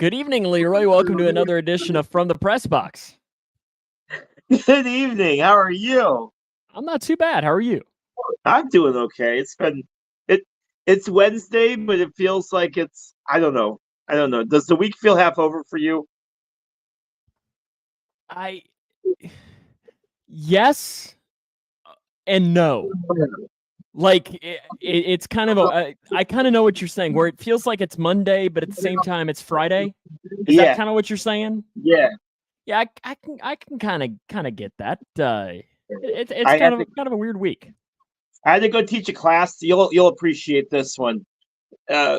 Good evening, Leroy. Welcome to another edition of From the Pressbox. Good evening. How are you? I'm not too bad. How are you? I'm doing okay. It's Wednesday, but it feels like it's I don't know. I don't know. Does the week feel half over for you? I yes and no. Like it's kind of I kind of know what you're saying. Where it feels like it's Monday, but at the same time it's Friday. Is that Yeah, kind of what you're saying? yeah. Yeah, I can kind of get that. It's I kind had of to a weird week. I had to go teach a class. You'll appreciate this one. Uh,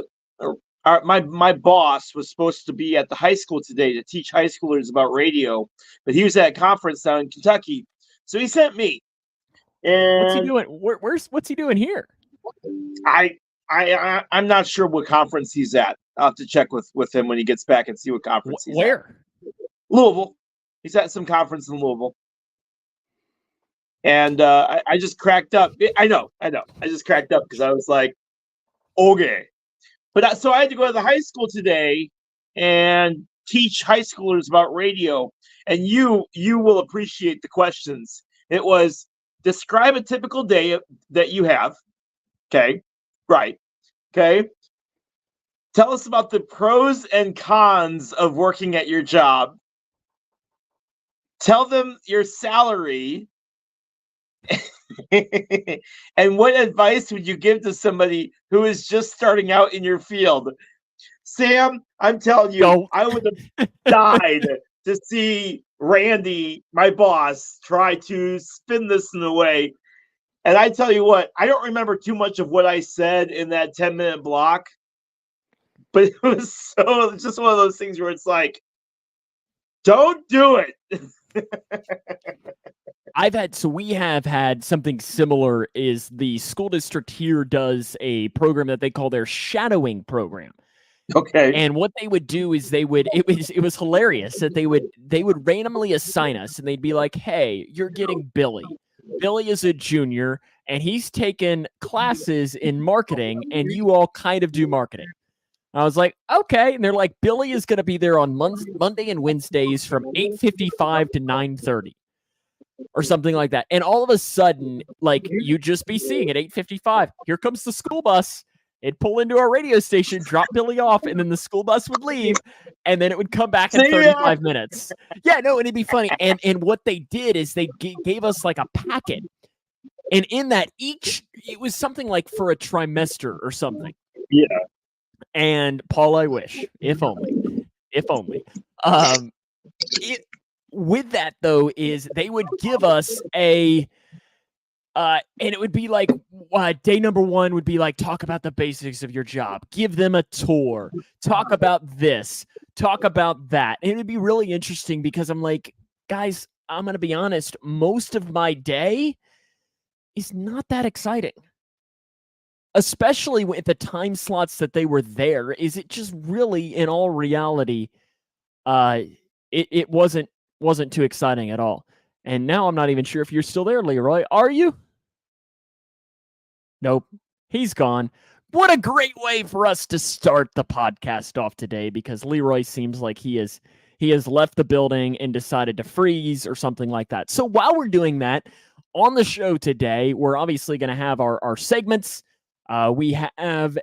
my boss was supposed to be at the high school today to teach high schoolers about radio, but he was at a conference down in Kentucky, so he sent me. What's he And doing? What's he doing here? I'm not sure what conference he's at. I'll have to check with him when he gets back and see what conference he's at. Where? Louisville. He's at some conference in Louisville. And I just cracked up. I know. I just cracked up because I was like, okay. But so I had to go to the high school today and teach high schoolers about radio. And you will appreciate the questions. It was describe a typical day that you have. Okay. Right. Okay. Tell us about the pros and cons of working at your job. Tell them your salary. And what advice would you give to somebody who is just starting out in your field? Sam, I'm telling you, I would have died to see Randy, my boss, try to spin this in a way. And I tell you what, I don't remember too much of what I said in that 10-minute block, but it was just one of those things where it's like, don't do it. We have had something similar. Is the school district here does a program that they call their shadowing program. Okay. And what they would do is it was hilarious that they would randomly assign us, and they'd be like, hey, you're getting Billy. Billy is a junior and he's taken classes in marketing, and you all kind of do marketing. I was like, okay. And they're like, Billy is going to be there on Monday and Wednesdays from 8:55 to 9:30 or something like that. And all of a sudden, like, you'd just be seeing at 8:55, here comes the school bus. It'd pull into our radio station, drop Billy off, and then the school bus would leave, and then it would come back in 35 minutes. Yeah, no, and it'd be funny. And what they did is they gave us like a packet. And in that, it was something like for a trimester or something. Yeah. And Paul, I wish, if only. With that though, is they would give us and it would be like day number 1 would be like, talk about the basics of your job, give them a tour, talk about this, talk about that. And it would be really interesting because I'm like, guys, I'm gonna be honest, most of my day is not that exciting. Especially with the time slots that they were there, is it just really, in all reality, it wasn't too exciting at all. And now I'm not even sure if you're still there, Leroy. Are you? Nope. He's gone. What a great way for us to start the podcast off today, because Leroy seems like he has left the building and decided to freeze or something like that. So while we're doing that, on the show today, we're obviously going to have our segments. We have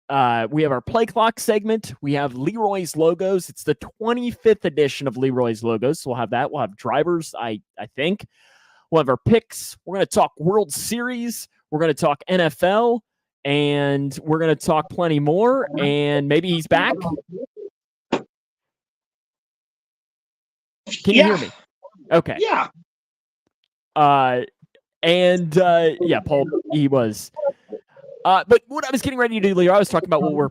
our play clock segment. We have Leroy's logos. It's the 25th edition of Leroy's logos. So we'll have that. We'll have drivers, I think. We'll have our picks. We're going to talk World Series. We're going to talk NFL. And we're going to talk plenty more. And maybe he's back. Can you hear me? Okay. Yeah. Paul, he was. But what I was getting ready to do, Leo, I was talking about what we're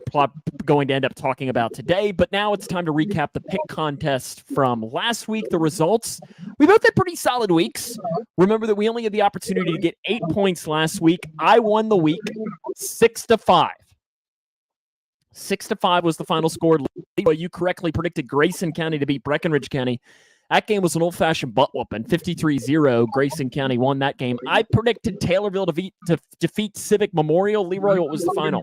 going to end up talking about today, but now it's time to recap the pick contest from last week, the results. We both had pretty solid weeks. Remember that we only had the opportunity to get 8 points last week. I won the week 6-5. 6-5 was the final score. Leo, you correctly predicted Grayson County to beat Breckenridge County. That game was an old-fashioned butt-whooping. 53-0. Grayson County won that game. I predicted Taylorville to defeat Civic Memorial. Leroy, what was the final?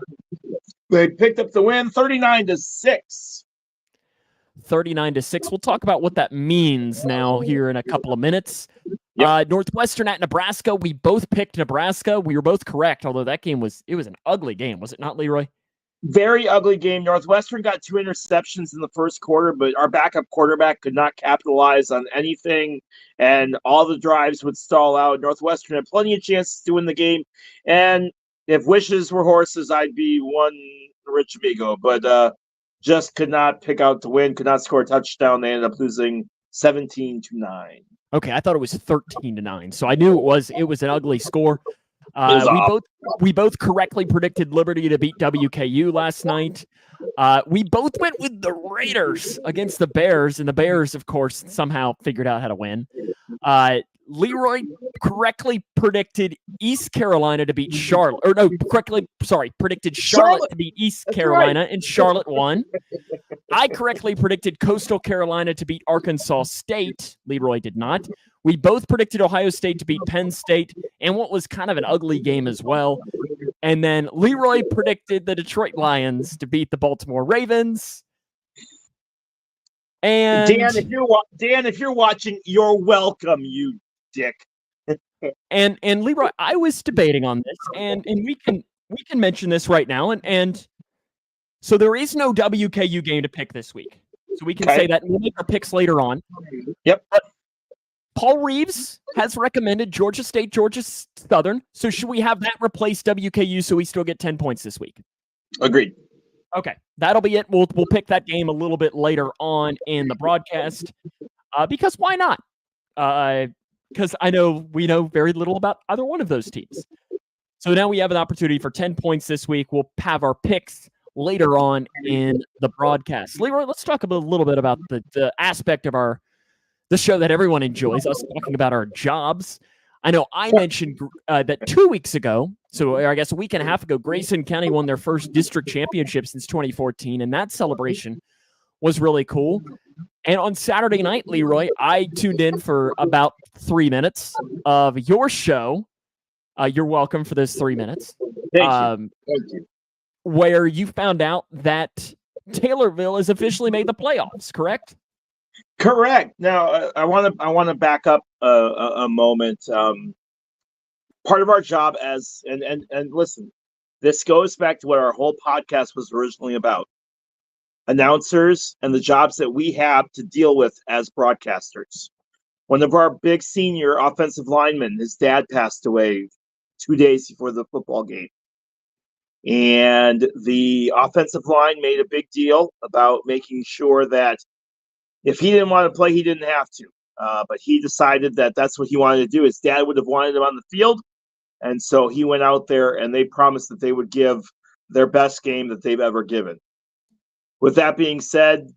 They picked up the win 39-6. 39-6. We'll talk about what that means now here in a couple of minutes. Yep. Northwestern at Nebraska. We both picked Nebraska. We were both correct, although that game was an ugly game, was it not, Leroy? Very ugly game. Northwestern got 2 interceptions in the first quarter, but our backup quarterback could not capitalize on anything, and all the drives would stall out. Northwestern had plenty of chances to win the game, and if wishes were horses, I'd be one rich amigo, but just could not pick out the win, could not score a touchdown. They ended up losing 17-9. Okay, I thought it was 13-9, so I knew it was an ugly score. We both correctly predicted Liberty to beat WKU last night. We both went with the Raiders against the Bears, and the Bears, of course, somehow figured out how to win. Leroy correctly predicted East Carolina to beat Charlotte. Predicted Charlotte to beat East Carolina, right. And Charlotte won. I correctly predicted Coastal Carolina to beat Arkansas State. Leroy did not. We both predicted Ohio State to beat Penn State, and what was kind of an ugly game as well. And then Leroy predicted the Detroit Lions to beat the Baltimore Ravens. And Dan, if you're watching, you're welcome, you dick. and Leroy, I was debating on this, and we can mention this right now, and so there is no WKU game to pick this week, so we can say that, and we'll make our picks later on. Yep. But Paul Reeves has recommended Georgia State, Georgia Southern. So should we have that replace WKU so we still get 10 points this week? Agreed. Okay, that'll be it. We'll pick that game a little bit later on in the broadcast because why not? Because we know very little about either one of those teams. So now we have an opportunity for 10 points this week. We'll have our picks later on in the broadcast. Leroy, let's talk a little bit about the aspect of the show that everyone enjoys, us talking about our jobs. I know I mentioned that 2 weeks ago, so I guess a week and a half ago, Grayson County won their first district championship since 2014, and that celebration was really cool. And on Saturday night, Leroy, I tuned in for about 3 minutes of your show. You're welcome for those 3 minutes. Thank you. Where you found out that Taylorville has officially made the playoffs, correct? Correct. Now, I want to back up a moment. Part of our job and listen, this goes back to what our whole podcast was originally about. Announcers and the jobs that we have to deal with as broadcasters. One of our big senior offensive linemen, his dad passed away 2 days before the football game. And the offensive line made a big deal about making sure that if he didn't want to play, he didn't have to. But he decided that that's what he wanted to do. His dad would have wanted him on the field. And so he went out there and they promised that they would give their best game that they've ever given. With that being said,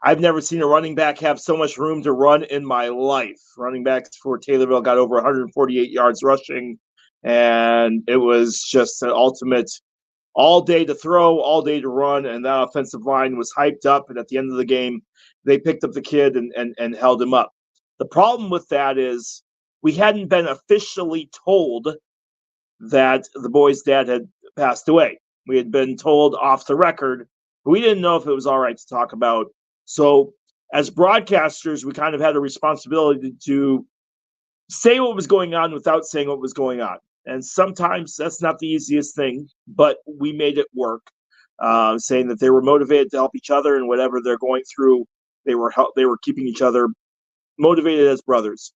I've never seen a running back have so much room to run in my life. Running backs for Taylorville got over 148 yards rushing, and it was just an ultimate all day to throw, all day to run, and that offensive line was hyped up, and at the end of the game, they picked up the kid and held him up. The problem with that is we hadn't been officially told that the boy's dad had passed away. We had been told off the record, but we didn't know if it was all right to talk about. So as broadcasters, we kind of had a responsibility to say what was going on without saying what was going on. And sometimes that's not the easiest thing, but we made it work, saying that they were motivated to help each other and whatever they're going through, they were keeping each other motivated as brothers.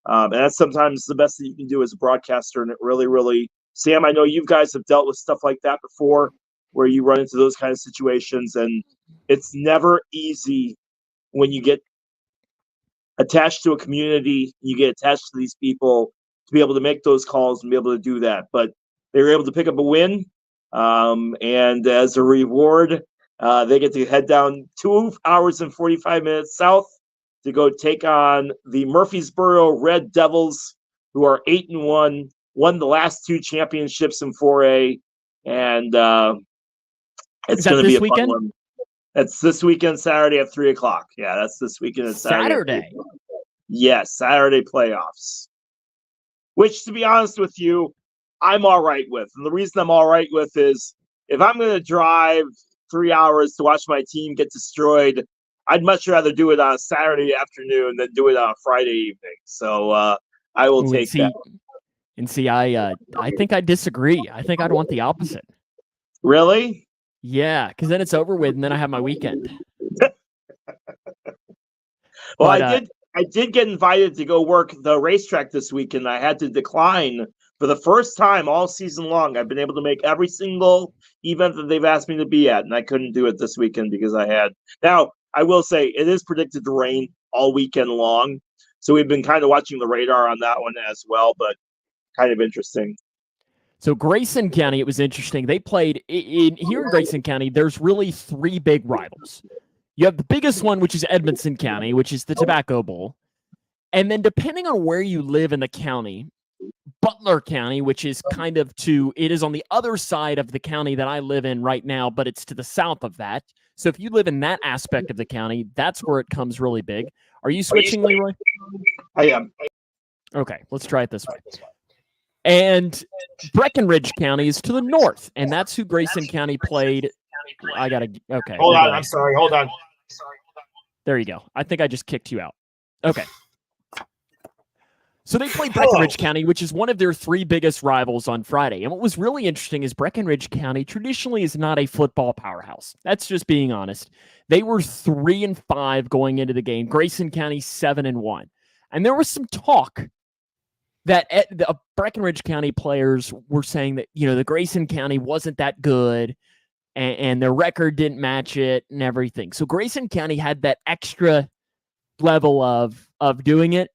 And that's sometimes the best that you can do as a broadcaster. And it really, really, Sam, I know you guys have dealt with stuff like that before, where you run into those kind of situations, and it's never easy when you get attached to a community, you get attached to these people to be able to make those calls and be able to do that. But they were able to pick up a win, and as a reward, they get to head down 2 hours and 45 minutes south to go take on the Murfreesboro Red Devils, who are 8-1, won the last 2 championships in 4A, and it's going to be a fun one. It's this weekend, Saturday at 3:00. Yeah, that's this weekend at Saturday. Yes, Saturday playoffs. Which, to be honest with you, I'm all right with. And the reason I'm all right with is if I'm going to drive 3 hours to watch my team get destroyed, I'd much rather do it on a Saturday afternoon than do it on a Friday evening. So I will take that. And see, I think I disagree. I think I'd want the opposite. Really? Yeah, because then it's over with, and then I have my weekend. Well, I did get invited to go work the racetrack this weekend. I had to decline for the first time all season long. I've been able to make every single event that they've asked me to be at, and I couldn't do it this weekend because I had. Now, I will say it is predicted to rain all weekend long, so we've been kind of watching the radar on that one as well, but kind of interesting. So Grayson County, it was interesting. They played here in Grayson County. There's really 3 big rivals. You have the biggest one, which is Edmonson County, which is the Tobacco Bowl. And then depending on where you live in the county, Butler County, which is it is on the other side of the county that I live in right now, but it's to the south of that. So if you live in that aspect of the county, that's where it comes really big. Are you switching, Leroy? I am. Okay, let's try it this way. And Breckenridge County is to the north, and that's who Grayson County played. Okay. Hold on, I'm sorry. Hold on. There you go. I think I just kicked you out. Okay. So they played Breckenridge County, which is one of their 3 biggest rivals on Friday. And what was really interesting is Breckenridge County traditionally is not a football powerhouse. That's just being honest. They were 3-5 going into the game. Grayson County 7-1. And there was some talk that the Breckenridge County players were saying that, the Grayson County wasn't that good and their record didn't match it and everything. So Grayson County had that extra level of doing it.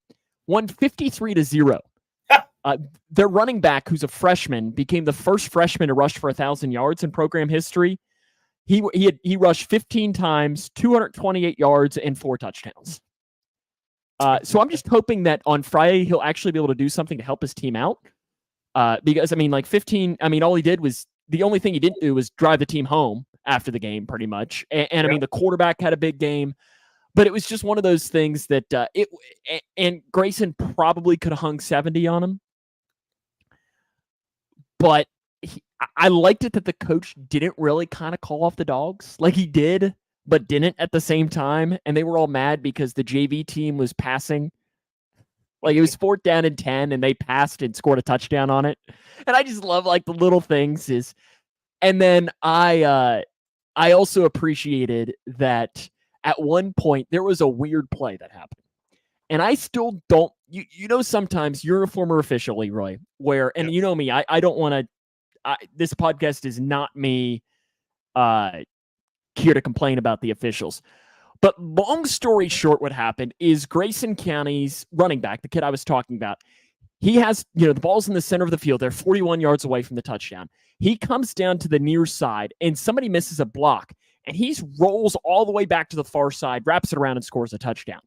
Won 53-0. Their running back, who's a freshman, became the first freshman to rush for 1,000 yards in program history. He rushed 15 times, 228 yards, and 4 touchdowns. So I'm just hoping that on Friday he'll actually be able to do something to help his team out. Because, 15, all he did was, the only thing he didn't do was drive the team home after the game, pretty much. And the quarterback had a big game. But it was just one of those things that and Grayson probably could have hung 70 on him. But I liked it that the coach didn't really kind of call off the dogs. Like he did, but didn't at the same time. And they were all mad because the JV team was passing. Like it was 4th down and 10, and they passed and scored a touchdown on it. And I just love the little things. And then I also appreciated that at one point there was a weird play that happened. And I still don't, sometimes you're a former official, Leroy, and you know me, I don't want to, this podcast is not me here to complain about the officials. But long story short, what happened is Grayson County's running back, the kid I was talking about, he has, the ball's in the center of the field. They're 41 yards away from the touchdown. He comes down to the near side, and somebody misses a block, and he rolls all the way back to the far side, wraps it around, and scores a touchdown.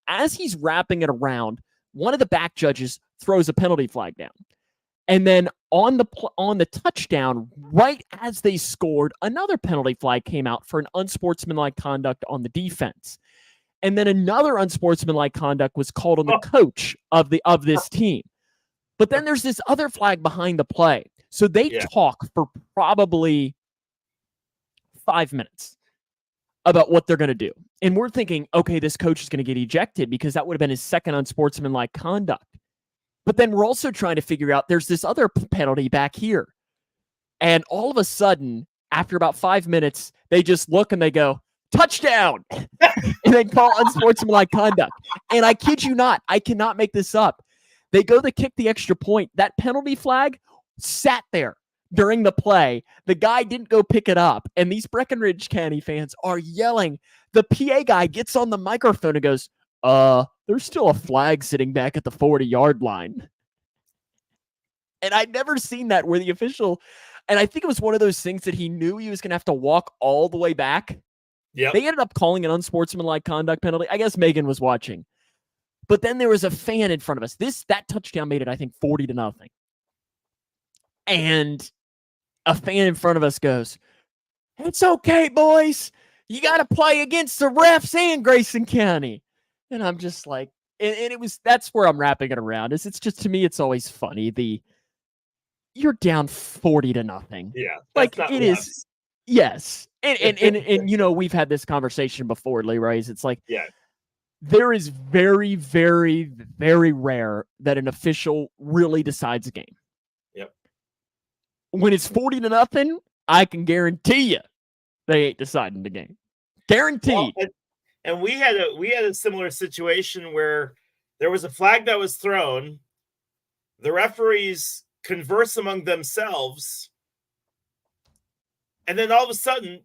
As he's wrapping it around, one of the back judges throws a penalty flag down. And then on the touchdown, right as they scored, another penalty flag came out for an unsportsmanlike conduct on the defense. And then another unsportsmanlike conduct was called on the coach of this team. But then there's this other flag behind the play. So they talk for probably 5 minutes about what they're going to do. And we're thinking, okay, this coach is going to get ejected because that would have been his second unsportsmanlike conduct. But then we're also trying to figure out there's this other penalty back here. And all of a sudden, after about 5 minutes, they just look and they go, touchdown! And they call unsportsmanlike conduct. And I kid you not, I cannot make this up. They go to kick the extra point. That penalty flag sat there during the play. The guy didn't go pick it up. And these Breckenridge County fans are yelling. The PA guy gets on the microphone and goes, there's still a flag sitting back at the 40-yard line. And I'd never seen that where the official, and I think it was one of those things that he knew he was going to have to walk all the way back. Yeah. They ended up calling an unsportsmanlike conduct penalty. I guess Megan was watching. But then there was a fan in front of us. That touchdown made it, I think, 40-0. And a fan in front of us goes, "It's okay, boys. You got to play against the refs and Grayson County." And I'm just like, and that's where I'm wrapping it around. It's just, to me, it's always funny. You're down 40-0. Yeah. Like it is. Yes. And we've had this conversation before, Leroy. It's like, yeah, there is very, very, very rare that an official really decides a game. Yep. When it's 40-0, I can guarantee you they ain't deciding the game. Guaranteed. Well, and we had a similar situation where there was a flag that was thrown. The referees converse among themselves, and then all of a sudden,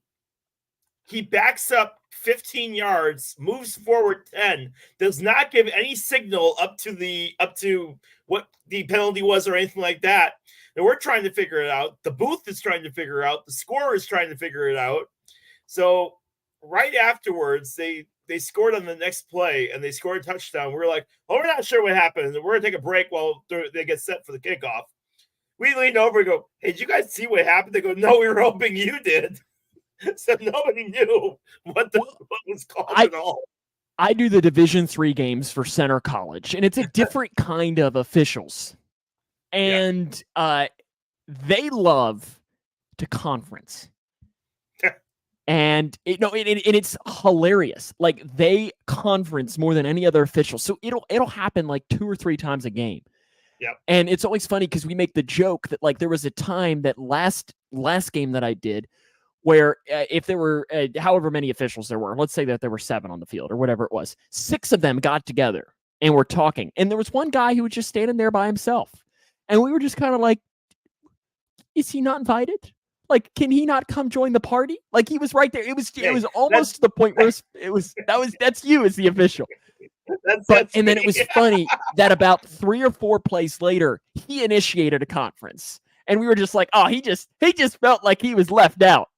he backs up 15 yards, moves forward 10, does not give any signal up to what the penalty was or anything like that. And we're trying to figure it out. The booth is trying to figure it out. The scorer is trying to figure it out. So right afterwards, they scored on the next play and they scored a touchdown. We were like, oh, we're not sure what happened. We're going to take a break while they get set for the kickoff. We lean over and go, hey, did you guys see what happened? They go, no, we were hoping you did. So nobody knew what was called at all. I do the Division III games for Center College, and it's a different kind of officials. And they love to conference. And it's hilarious. Like, they conference more than any other official. So it'll happen like 2 or 3 times a game. Yep. And it's always funny because we make the joke that, like, there was a time that last game that I did where if there were however many officials there were, let's say that there were 7 on the field or whatever it was, 6 of them got together and were talking. And there was one guy who was just standing there by himself. And we were just kind of like, is he not invited? Like, can he not come join the party? Like, he was right there. It was almost to the point where that's you as the official. And then it was funny that about 3 or 4 plays later, he initiated a conference. And we were just like, oh, he just felt like he was left out.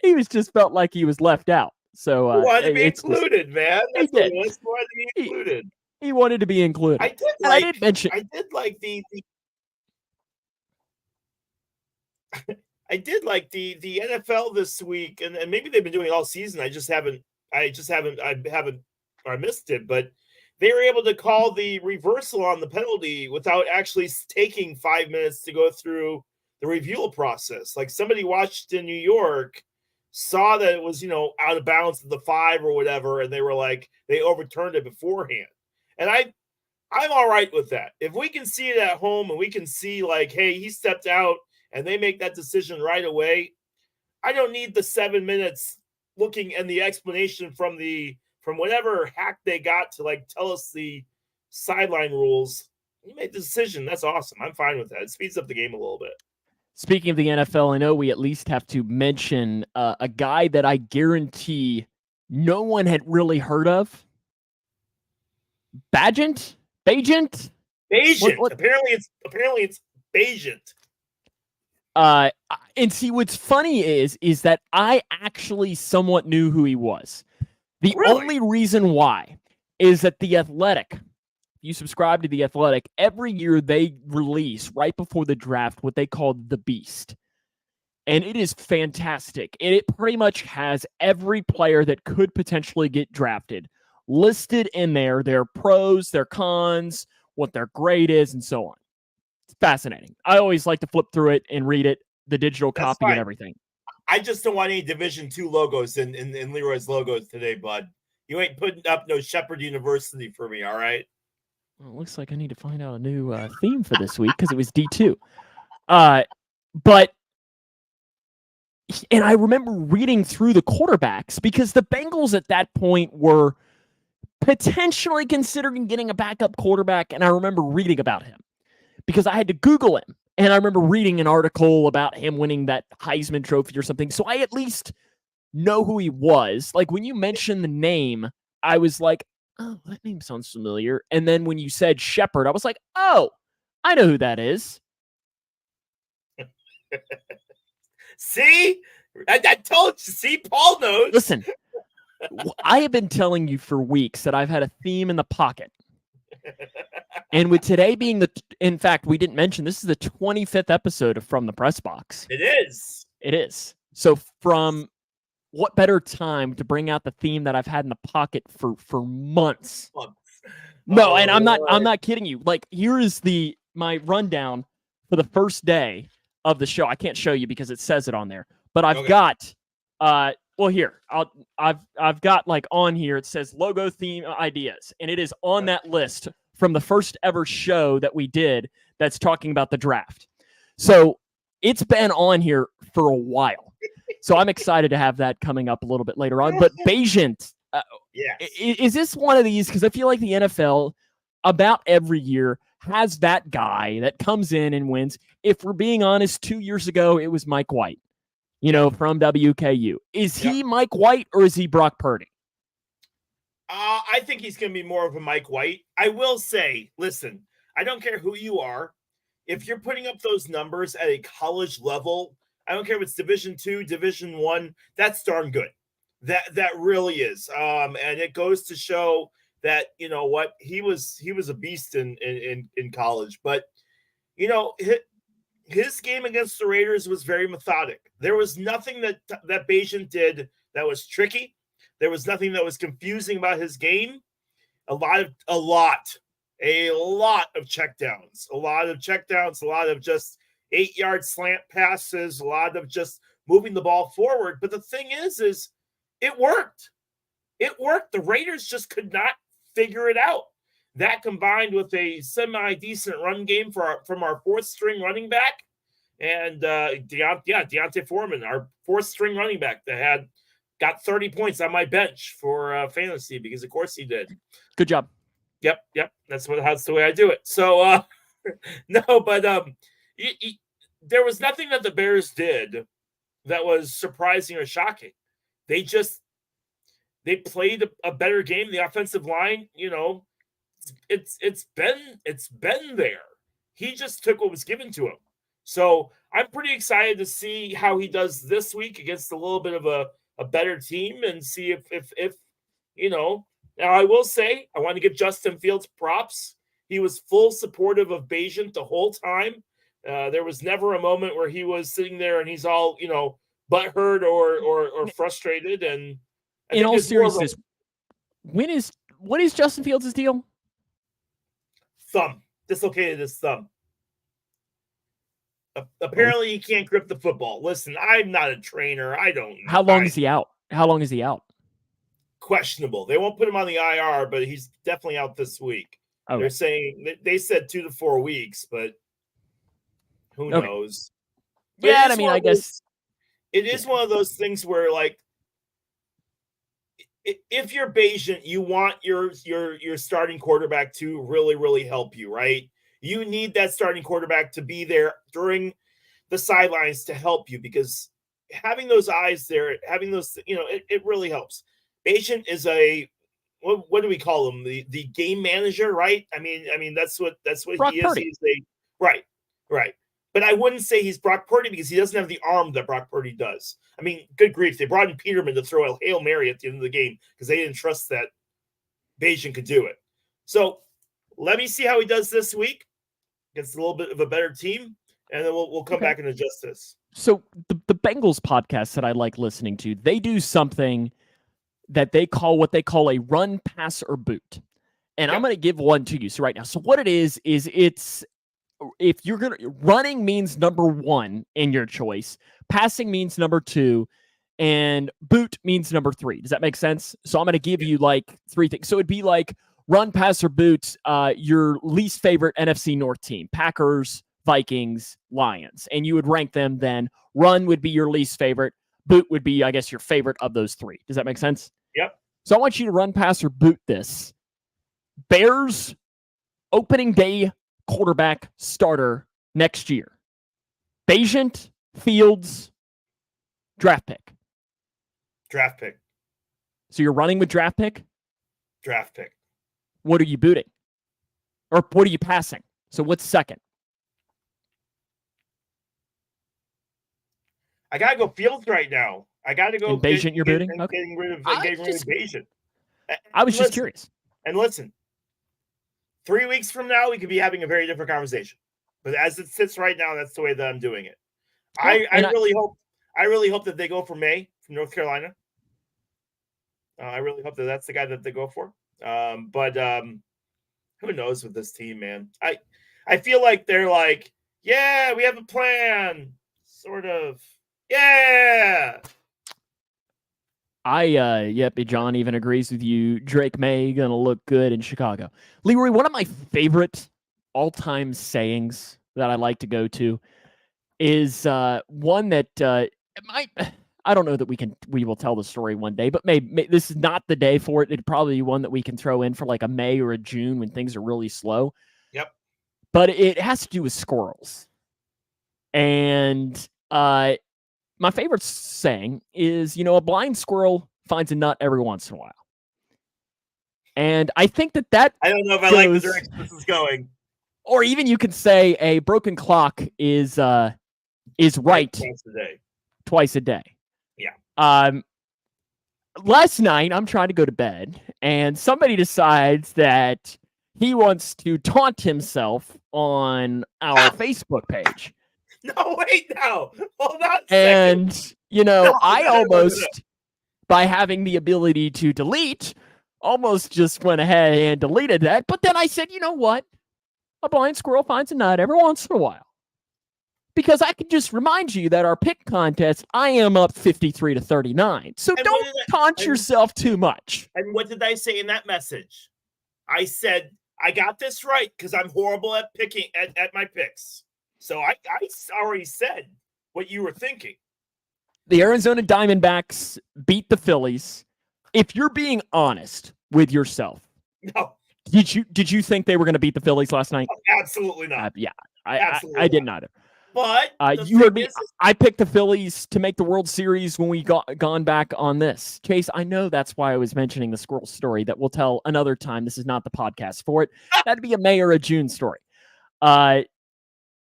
He just felt like he was left out. So he wanted to be included, man. That's what he wanted to be included. He wanted to be included. I did like the NFL this week, and maybe they've been doing it all season. I missed it, but they were able to call the reversal on the penalty without actually taking 5 minutes to go through the review process. Like, somebody watched in New York, saw that it was, out of bounds at the 5 or whatever, and they were like, they overturned it beforehand. And I'm all right with that. If we can see it at home and we can see, like, hey, he stepped out and they make that decision right away, I don't need the 7 minutes looking and the explanation from whatever hack they got to, like, tell us the sideline rules. You made the decision. That's awesome. I'm fine with that. It speeds up the game a little bit. Speaking of the NFL, I know we at least have to mention a guy that I guarantee no one had really heard of. Bagent? Bagent. Apparently it's Bagent. And see, what's funny is that I actually somewhat knew who he was. The only reason why is that The Athletic, you subscribe to The Athletic, every year they release, right before the draft, what they call The Beast. And it is fantastic. And it pretty much has every player that could potentially get drafted listed in there, their pros, their cons, what their grade is, and so on. It's fascinating. I always like to flip through it and read it, the digital copy and everything. I just don't want any Division II logos in Leroy's logos today, bud. You ain't putting up no Shepherd University for me, all right? Well, it looks like I need to find out a new theme for this week because it was D2. But I remember reading through the quarterbacks because the Bengals at that point were potentially considering getting a backup quarterback, and I remember reading about him because I had to Google him, and I remember reading an article about him winning that Heisman Trophy or something, so I at least know who he was. Like, when you mentioned the name, I was like, oh, that name sounds familiar. And then when you said Shepherd, I was like, oh, I know who that is. See? I told you. See, Paul knows. Listen, I have been telling you for weeks that I've had a theme in the pocket. And with today being in fact, we didn't mention, this is the 25th episode of From the Pressbox. It is. It is. So from what better time to bring out the theme that I've had in the pocket for months? No, and I'm not kidding you. Like, here is my rundown for the first day of the show. I can't show you because it says it on there, but I've got Well, here I've got like on here. It says logo theme ideas, and it is on that list from the first ever show that we did. That's talking about the draft. So it's been on here for a while. So I'm excited to have that coming up a little bit later on. But Bagent, yes. Is this one of these? Because I feel like the NFL about every year has that guy that comes in and wins. If we're being honest, 2 years ago, it was Mike White, from WKU. Is he Mike White or is he Brock Purdy? I think he's going to be more of a Mike White. I will say, listen, I don't care who you are. If you're putting up those numbers at a college level, I don't care if it's Division II, Division I, that's darn good. That really is. And it goes to show that, you know what, he was a beast in college. But, his game against the Raiders was very methodic. There was nothing that Bagent did that was tricky. There was nothing that was confusing about his game. A lot of checkdowns, a lot of just 8-yard slant passes, a lot of just moving the ball forward. But the thing is it worked. It worked. The Raiders just could not figure it out. That combined with a semi-decent run game from our fourth-string running back, and Deontay Foreman, our fourth-string running back that got 30 points on my bench for fantasy because, of course, he did. Good job. Yep. That's the way I do it. So, no, but there was nothing that the Bears did that was surprising or shocking. They played a better game. The offensive line, it's been there. He just took what was given to him. So I'm pretty excited to see how he does this week against a little bit of a better team and see if now I will say I want to give Justin Fields props. He was full supportive of Bagent the whole time. There was never a moment where he was sitting there and he's all, butthurt or frustrated. And in all seriousness, what is Justin Fields' deal? Thumb. Dislocated his thumb. Apparently he can't grip the football. Listen, I'm not a trainer. I don't know. How long is he out? Questionable. They won't put him on the IR, but he's definitely out this week. Okay. They're saying they said 2 to 4 weeks, but who knows? But yeah, I mean, I guess it is one of those things where, like, if you're Bagent, you want your starting quarterback to really, really help you, right? You need that starting quarterback to be there during the sidelines to help you because having those eyes there, having those, it really helps. Bagent is what do we call him? The game manager, right? I mean that's what Brock he is. Purdy. He's right. But I wouldn't say he's Brock Purdy because he doesn't have the arm that Brock Purdy does. I mean, good grief, they brought in Peterman to throw a Hail Mary at the end of the game because they didn't trust that Bagent could do it. So let me see how he does this week against a little bit of a better team, and then we'll come back and adjust this. So the Bengals podcast that I like listening to, they do something that they call a run, pass, or boot. And I'm going to give one to you. So right now, so what it is it's if you're running means number 1 in your choice, passing means number 2, and boot means number 3. Does that make sense? So I'm going to give you like 3 things. So it'd be like run, pass, or boot, your least favorite NFC North team, Packers, Vikings, Lions. And you would rank them then. Run would be your least favorite. Boot would be, I guess, your favorite of those 3. Does that make sense? Yep. So I want you to run, pass, or boot this. Bears opening day quarterback starter next year. Bagent, Fields, draft pick. Draft pick. So you're running with draft pick? Draft pick. What are you booting? Or what are you passing? So what's second? I got to go Fields right now. I got to go. Bagent, you're booting? Okay. Getting rid of Bagent. I was just curious. And listen, 3 weeks from now, we could be having a very different conversation. But as it sits right now, that's the way that I'm doing it. I really hope that they go for May from North Carolina. I really hope that that's the guy that they go for. But who knows with this team, man? I feel like they're like, yeah, we have a plan, sort of. Yeah. John even agrees with you. Drake May gonna look good in Chicago. Leroy, one of my favorite all-time sayings that I like to go to is one that it might. I don't know that we will tell the story one day, but maybe this is not the day for it. It'd probably be one that we can throw in for like a May or a June when things are really slow. Yep. But it has to do with squirrels. And my favorite saying is, a blind squirrel finds a nut every once in a while. And I think that I don't know if I like the direction this is going. Or even you could say a broken clock is right twice a day. Yeah. Last night I'm trying to go to bed and somebody decides that he wants to taunt himself on our Facebook page. No, wait, no. Hold on a and, second. I almost, by having the ability to delete, almost just went ahead and deleted that. But then I said, you know what? A blind squirrel finds a nut every once in a while. Because I could just remind you that our pick contest, I am up 53-39. So don't taunt yourself too much. And what did I say in that message? I said, I got this right because I'm horrible at picking at my picks. So I already said what you were thinking. The Arizona Diamondbacks beat the Phillies. If you're being honest with yourself, no. Did you think they were going to beat the Phillies last night? Oh, absolutely not. I didn't either. But you heard me. I picked the Phillies to make the World Series when we gone back on this. Chase, I know that's why I was mentioning the squirrel story that we'll tell another time. This is not the podcast for it. That'd be a May or a June story.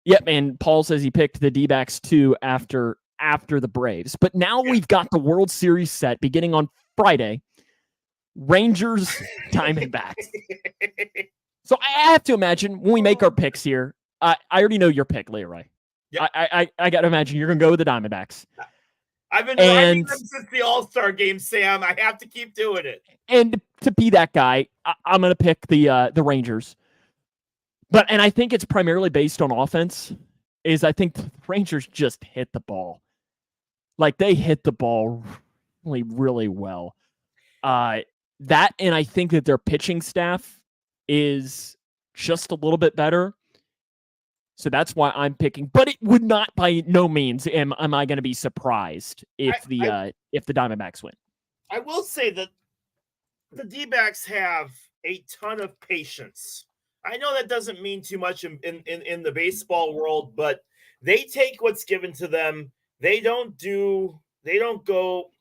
Yep, and Paul says he picked the D-backs too after the Braves. But now we've got the World Series set beginning on Friday. Rangers, Diamondbacks. So I have to imagine when we make our picks here, I already know your pick, Leroy. Yep. I got to imagine you're going to go with the Diamondbacks. I've been riding them since the All-Star game, Sam. I have to keep doing it. And to be that guy, I'm going to pick the Rangers. And I think it's primarily based on offense. I think the Rangers just hit the ball. Like, they hit the ball really, really well. That, and I think that their pitching staff is just a little bit better. So that's why I'm picking. But it would not, by no means, am I going to be surprised if the Diamondbacks win. I will say that the D-backs have a ton of patience. I know that doesn't mean too much in the baseball world, but they take what's given to them. They don't go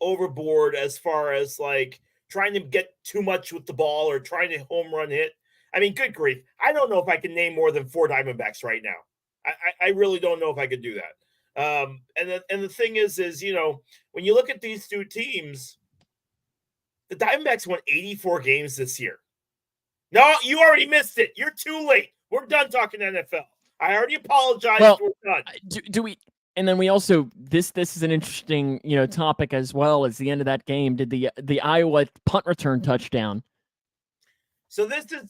overboard as far as like trying to get too much with the ball or trying to home run hit. I mean, good grief. I don't know if I can name more than 4 Diamondbacks right now. I really don't know if I could do that. And the thing is, when you look at these two teams, the Diamondbacks won 84 games this year. No, you already missed it. You're too late. We're done talking NFL. I already apologized. Well, we're done. Do we? And then we also this is an interesting topic as well. As the end of that game, did the Iowa punt return touchdown? So this is.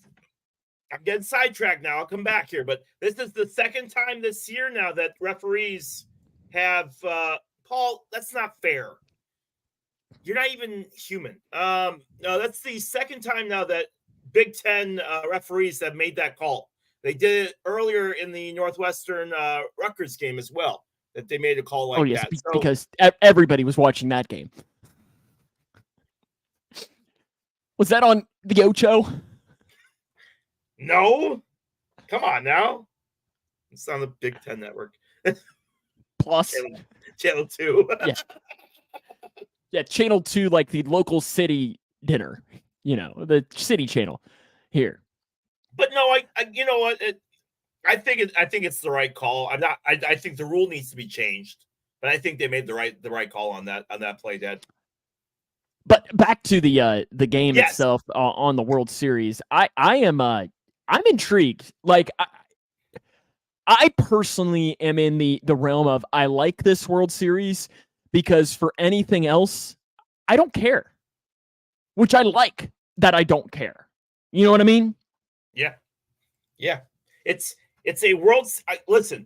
I'm getting sidetracked now. I'll come back here, but this is the second time this year now that referees have Paul. That's not fair. You're not even human. No, that's the second time now that Big Ten referees have made that call. They did it earlier in the Northwestern Rutgers game as well, that they made a call like that. Because everybody was watching that game. Was that on the Ocho? No. Come on now. It's on the Big Ten Network. Plus. Channel 2. Yeah, Channel 2, like the local city dinner. The city channel here. But no, I you know what? I think it's the right call. I think the rule needs to be changed, but I think they made the right call on that play, Dad. But back to the game itself on the World Series. I'm intrigued. Like I personally am in the realm of I like this World Series because for anything else, I don't care. Which I like that I don't care. You know what I mean? Yeah. Yeah. It's a world. Listen,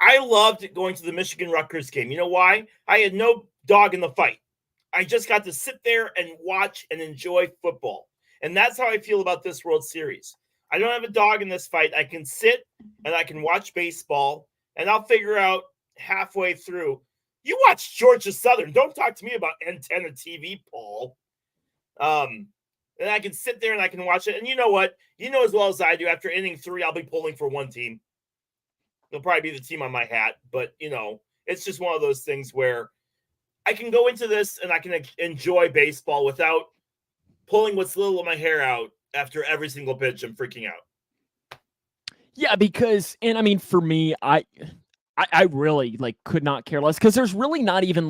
I loved going to the Michigan Rutgers game. You know why? I had no dog in the fight. I just got to sit there and watch and enjoy football. And that's how I feel about this World Series. I don't have a dog in this fight. I can sit and I can watch baseball, and I'll figure out halfway through. You watch Georgia Southern. Don't talk to me about antenna TV, Paul. And I can sit there and I can watch it. And you know what? You know as well as I do, after inning 3, I'll be pulling for one team. It'll probably be the team on my hat. But, it's just one of those things where I can go into this and I can enjoy baseball without pulling what's little of my hair out after every single pitch and freaking out. Yeah, because, and I mean, for me, I really could not care less, because there's really not even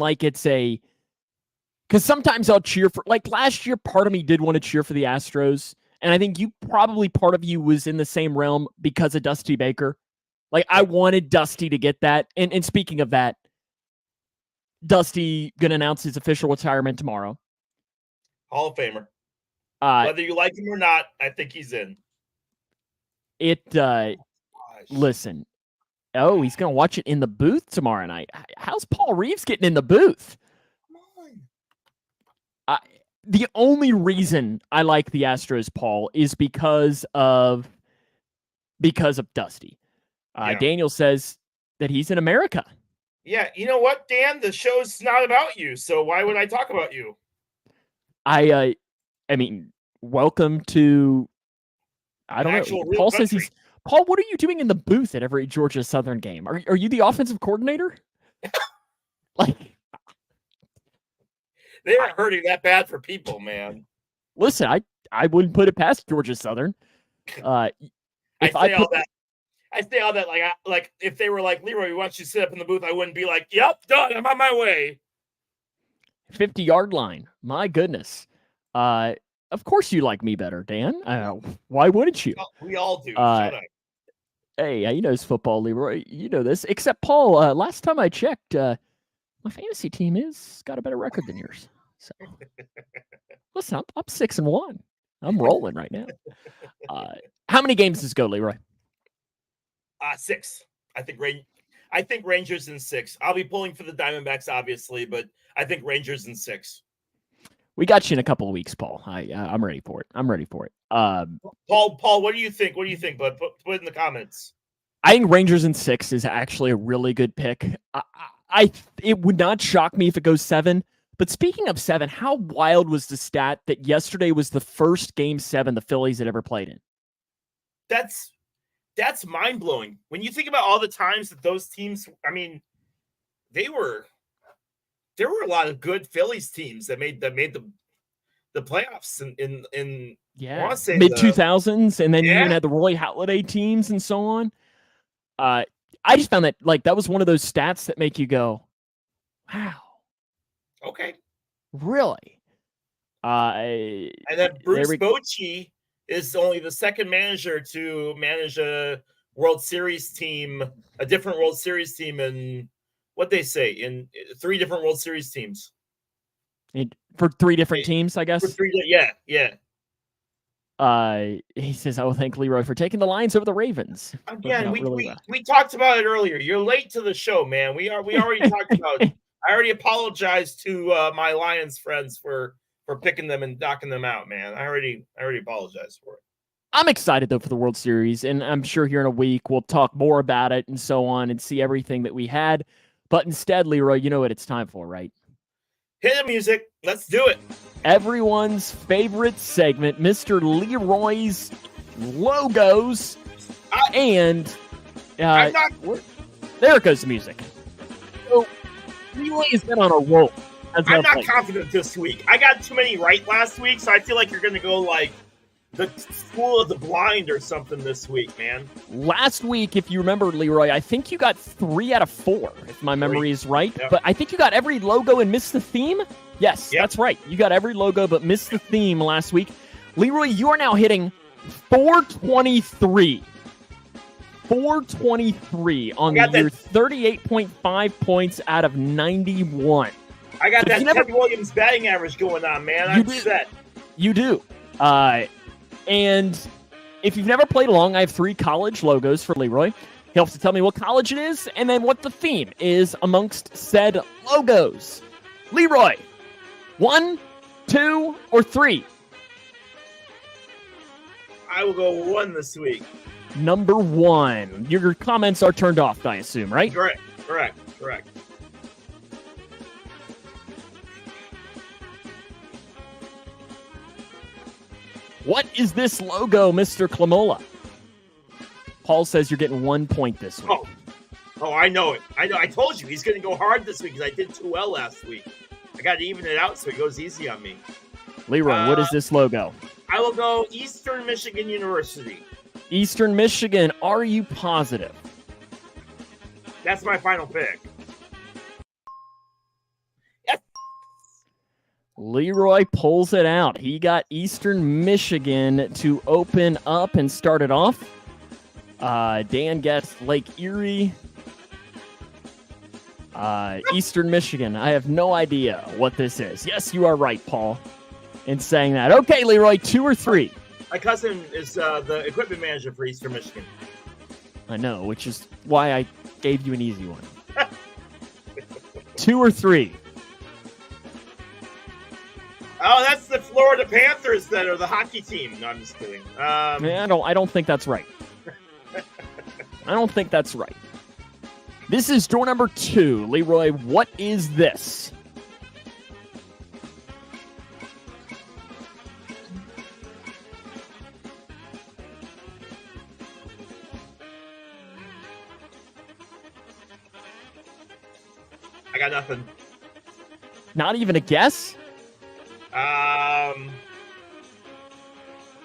because sometimes I'll cheer for, last year, part of me did want to cheer for the Astros. And I think part of you was in the same realm because of Dusty Baker. I wanted Dusty to get that. And speaking of that, Dusty going to announce his official retirement tomorrow. Hall of Famer. Whether you like him or not, I think he's in. Listen. Oh, he's going to watch it in the booth tomorrow night. How's Paul Reeves getting in the booth? Come on. The only reason I like the Astros, Paul, is because of Dusty. Daniel says that he's in America. Yeah, you know what, Dan? The show's not about you, so why would I talk about you? I mean, welcome to. I don't know. Paul says he's. Paul, what are you doing in the booth at every Georgia Southern game? Are you the offensive coordinator? They aren't hurting that bad for people, man. Listen, I wouldn't put it past Georgia Southern. I say all that like if they were like, Leroy, we want you to sit up in the booth, I wouldn't be like, yep, done, I'm on my way. 50-yard line. My goodness. Of course you like me better, Dan. Why wouldn't you? We all do. Shut up. Hey, he knows football, Leroy. You know this. Except Paul, last time I checked, my fantasy team has got a better record than yours. So listen, I'm 6-1. I'm rolling right now. How many games does it go, Leroy? 6. I think Rangers in 6. I'll be pulling for the Diamondbacks, obviously, but I think Rangers in 6. We got you in a couple of weeks, Paul. I'm ready for it. Paul, what do you think? What do you think? But put it in the comments. I think Rangers in 6 is actually a really good pick. It would not shock me if it goes 7. But speaking of 7, how wild was the stat that yesterday was the first Game 7 the Phillies had ever played in? That's mind-blowing. When you think about all the times that those teams, I mean, there were a lot of good Phillies teams that made the playoffs in mid 2000s, and then you even had the Roy Halladay teams and so on. I just found that that was one of those stats that make you go, wow. Okay. Really? And then Bruce Bochy is only the second manager to manage a World Series team, a different World Series team in what they say in 3 different World Series teams. For 3 different teams, I guess. Yeah. He says, "I will thank Leroy for taking the Lions over the Ravens." Again, we talked about it earlier. You're late to the show, man. We already talked about it. I already apologized to my Lions friends for picking them and knocking them out, man. I already apologized for it. I'm excited, though, for the World Series, and I'm sure here in a week we'll talk more about it and so on and see everything that we had. But instead, Leroy, you know what it's time for, right? Hit the music. Let's do it. Everyone's favorite segment, Mr. Leroy's logos. And there goes the music. So, Leroy has been on a roll. I'm not confident this week. I got too many right last week, so I feel like you're going to go like the School of the Blind or something this week, man. Last week, if you remember, Leroy, I think you got 3 out of 4, if my memory is right. Yep. But I think you got every logo and missed the theme. Yes, That's right. You got every logo but missed the theme last week. Leroy, you are now hitting 423. 423 on the year, 38.5 points out of 91. I got that Ted Williams batting average going on, man. I'm set. You do. And if you've never played along, I have 3 college logos for Leroy. He helps to tell me what college it is and then what the theme is amongst said logos. Leroy, 1, 2, or 3? I will go 1 this week. Number 1. Your comments are turned off, I assume, right? Correct. What is this logo, Mr. Clamola? Paul says you're getting 1 point this week. Oh, I know it. I told you he's going to go hard this week because I did too well last week. I got to even it out so he goes easy on me. Leroy, what is this logo? I will go Eastern Michigan University. Eastern Michigan. Are you positive? That's my final pick. Yes. Leroy pulls it out. He got Eastern Michigan to open up and start it off. Dan gets Lake Erie. Eastern Michigan. I have no idea what this is. Yes, you are right, Paul, in saying that. Okay, Leroy, 2 or 3? My cousin is the equipment manager for Eastern Michigan. I know, which is why I gave you an easy one. 2 or 3? Oh, that's the Florida Panthers that are the hockey team. No, I'm just kidding. I don't think that's right. I don't think that's right. This is door number 2. Leroy, what is this? I got nothing. Not even a guess? I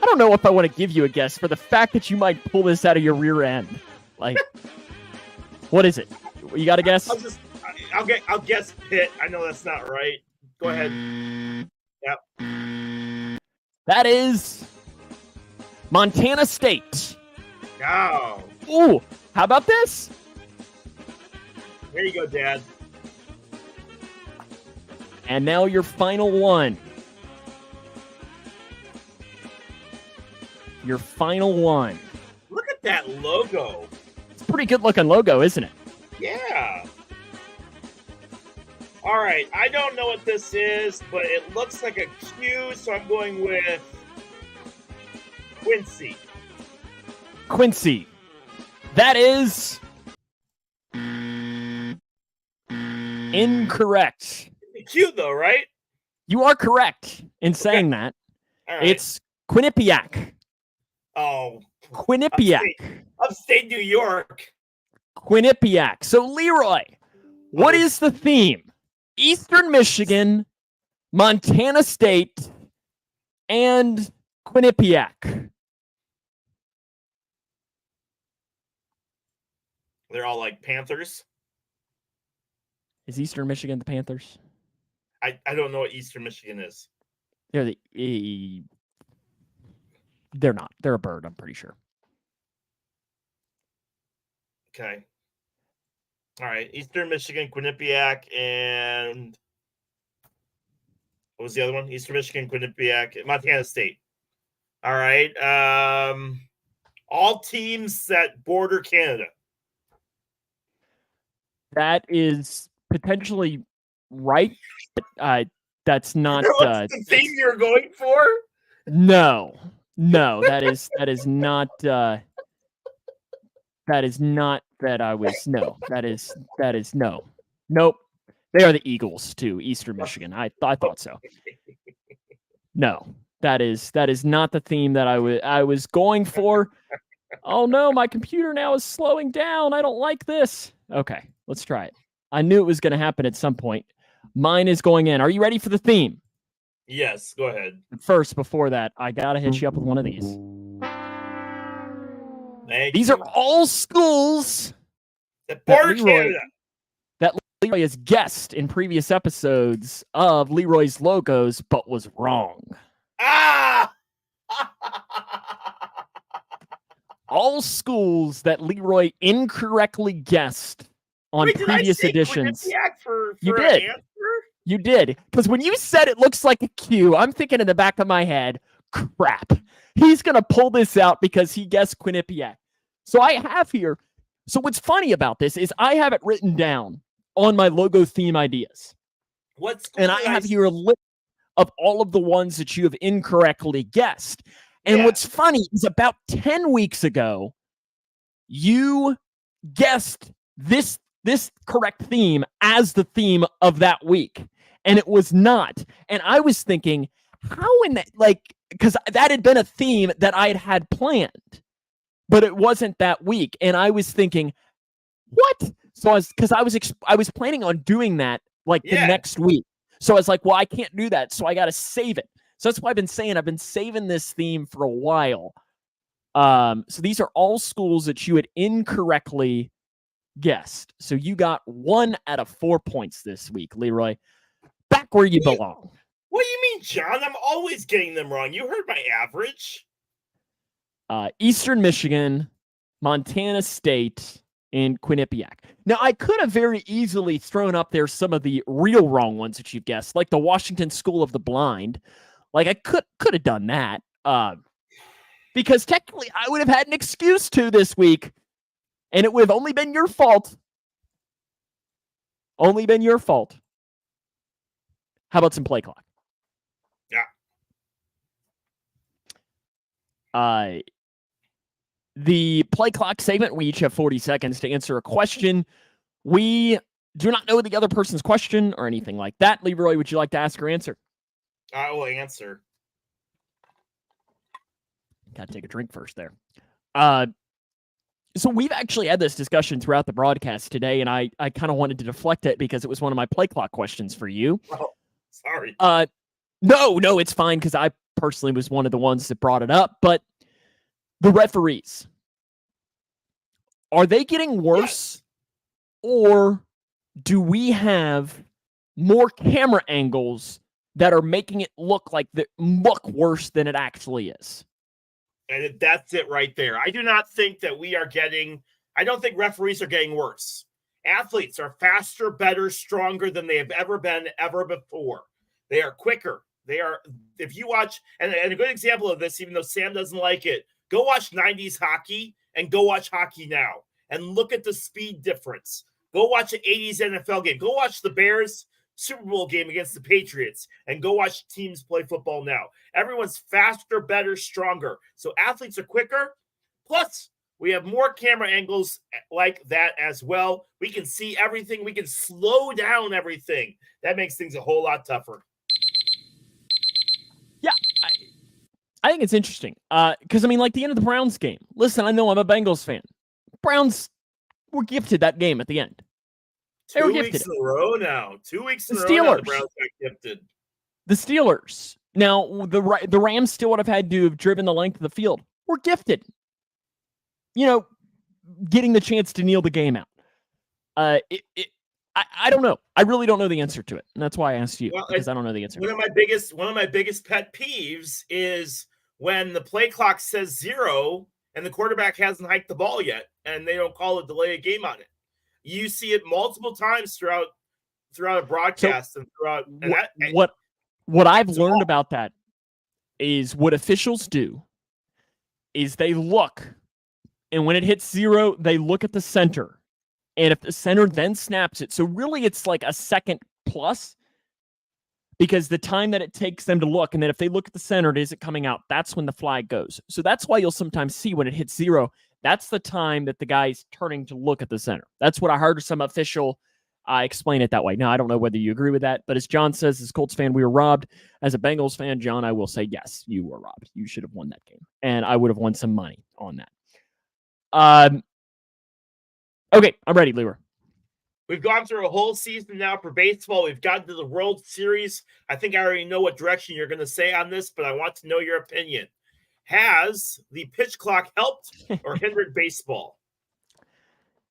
don't know if I want to give you a guess for the fact that you might pull this out of your rear end. Like, what is it? You got a guess? I'll guess Pitt. I know that's not right. Go ahead. Yep. That is Montana State. Oh. Ooh, how about this? There you go, Dad. And now your final one. Your final one. Look at that logo. It's a pretty good looking logo, isn't it? Yeah. All right. I don't know what this is, but it looks like a Q, so I'm going with Quincy. Quincy. That is incorrect. Q, though, right? You are correct in saying that. All right. It's Quinnipiac. Oh. Quinnipiac. Upstate New York. Quinnipiac. So, Leroy, what is the theme? Eastern Michigan, Montana State, and Quinnipiac. They're all like Panthers. Is Eastern Michigan the Panthers? I don't know what Eastern Michigan is. They're not. They're a bird, I'm pretty sure. Okay. All right. Eastern Michigan, Quinnipiac, and what was the other one? Eastern Michigan, Quinnipiac, Montana State. All right. All teams that border Canada. That is potentially right. But, that's not What's the theme you're going for? No, that is not that I was no. That is no. Nope. They are the Eagles too, Eastern Michigan. I thought so. No. That is not the theme that I was going for. Oh no, my computer now is slowing down. I don't like this. Okay, let's try it. I knew it was going to happen at some point. Mine is going in. Are you ready for the theme? Yes, go ahead. First, before that, I got to hit you up with one of these. These are all schools that border Canada. That Leroy has guessed in previous episodes of Leroy's logos, but was wrong. Ah! All schools that Leroy incorrectly guessed on previous editions. You did. You did. Because when you said it looks like a Q, I'm thinking in the back of my head, crap. He's going to pull this out because he guessed Quinnipiac. So I have here. So what's funny about this is I have it written down on my logo theme ideas. What's and I have here of all of the ones that you have incorrectly guessed. And what's funny is about 10 weeks ago, you guessed this correct theme as the theme of that week. And it was not. And I was thinking, how in that, because that had been a theme that I had planned, but it wasn't that week. And I was thinking, what? So I was planning on doing that the next week. So I was like, well, I can't do that. So I got to save it. So that's why I've been saving this theme for a while. So these are all schools that you had incorrectly guessed. So you got 1 out of 4 points this week, Leroy. Back where you belong. What do you mean, John? I'm always getting them wrong. You heard my average. Eastern Michigan, Montana State, and Quinnipiac. Now, I could have very easily thrown up there some of the real wrong ones that you've guessed, like the Washington School of the Blind. I could have done that. Because technically I would have had an excuse to this week, and it would have only been your fault. Only been your fault. How about some play clock? Yeah. The play clock segment, we each have 40 seconds to answer a question. We do not know the other person's question or anything like that. Leroy, would you like to ask or answer? I will answer. Got to take a drink first there. So we've actually had this discussion throughout the broadcast today, and I kind of wanted to deflect it because it was one of my play clock questions for you. Oh, sorry. No, it's fine because I personally was one of the ones that brought it up. But the referees, are they getting worse, or do we have more camera angles that are making it look worse than it actually is? And that's it right there. I do not think that I don't think referees are getting worse. Athletes are faster, better, stronger than they have ever been ever before. They are quicker. If you watch, and a good example of this, even though Sam doesn't like it, go watch 90s hockey and go watch hockey now and look at the speed difference. Go watch an 80s NFL game. Go watch the Bears Super Bowl game against the Patriots and go watch teams play football now. Everyone's faster, better, stronger. So athletes are quicker. Plus, we have more camera angles like that as well. We can see everything. We can slow down everything. That makes things a whole lot tougher. Yeah, I think it's interesting. Because, like the end of the Browns game. Listen, I know I'm a Bengals fan. Browns were gifted that game at the end. 2 weeks in a row now. 2 weeks in a row now the Browns got gifted. The Steelers. Now, the Rams still would have had to have driven the length of the field. We're gifted. Getting the chance to kneel the game out. I don't know. I really don't know the answer to it. And that's why I asked you, because I don't know the answer. One of my biggest pet peeves is when the play clock says 0 and the quarterback hasn't hiked the ball yet and they don't call a delay of game on it. You see it multiple times throughout a broadcast and throughout. And what I've learned about that is what officials do is they look, and when it hits 0, they look at the center. And if the center then snaps it, so really it's like a second plus, because the time that it takes them to look, and then if they look at the center, is it coming out? That's when the flag goes. So that's why you'll sometimes see when it hits 0, that's the time that the guy's turning to look at the center. That's what I heard some official explain it that way. Now, I don't know whether you agree with that, but as John says, as a Colts fan, we were robbed. As a Bengals fan, John, I will say, yes, you were robbed. You should have won that game, and I would have won some money on that. Okay, I'm ready, Leroy. We've gone through a whole season now for baseball. We've gotten to the World Series. I think I already know what direction you're going to say on this, but I want to know your opinion. Has the pitch clock helped or hindered baseball?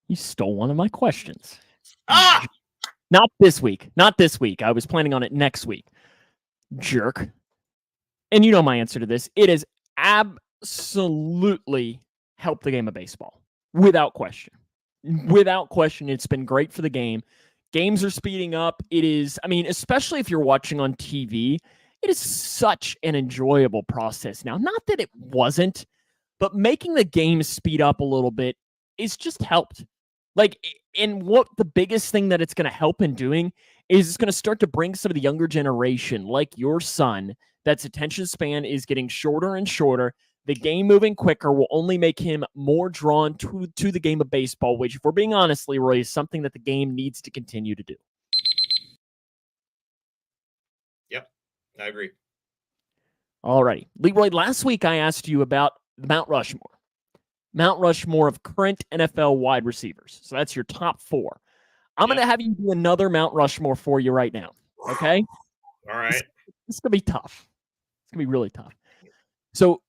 You stole one of my questions. Ah! Not this week. Not this week. I was planning on it next week. Jerk. And you know my answer to this. It has absolutely helped the game of baseball. Without question. Without question, it's been great for the game. Games are speeding up. It is, especially if you're watching on TV, it is such an enjoyable process now. Not that it wasn't, but making the game speed up a little bit is just helped. And what the biggest thing that it's going to help in doing is it's going to start to bring some of the younger generation, like your son, that's attention span is getting shorter and shorter. The game moving quicker will only make him more drawn to the game of baseball, which, if we're being honest, Leroy, is something that the game needs to continue to do. Yep, I agree. All righty. Leroy, last week I asked you about the Mount Rushmore of current NFL wide receivers. So that's your top 4. I'm going to have you do another Mount Rushmore for you right now. Okay? All right. This is going to be tough. It's going to be really tough. So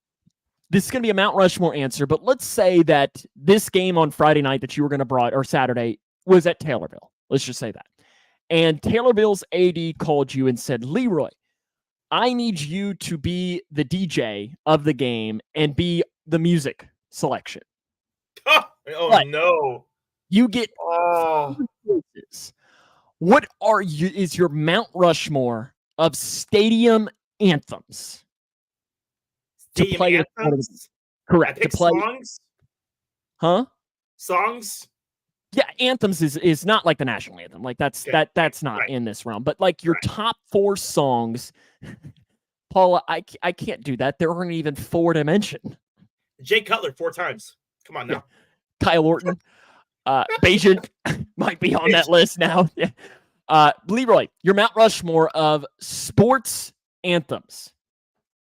this is going to be a Mount Rushmore answer, but let's say that this game on Friday night that you were going to or Saturday was at Taylorville. Let's just say that. And Taylorville's AD called you and said, Leroy, I need you to be the DJ of the game and be the music selection. Oh, no. You get choices. What is your Mount Rushmore of stadium anthems? Stadium to play anthems? Correct. To play songs? Huh? Songs? Yeah, anthems is not like the national anthem. Like that's not in this realm. But like your top 4 songs, Paula, I can't do that. There aren't even 4 to mention. Jay Cutler 4 times. Come on now. Yeah. Kyle Orton. Bajan might be on that list now. Leroy, your Mount Rushmore of sports anthems.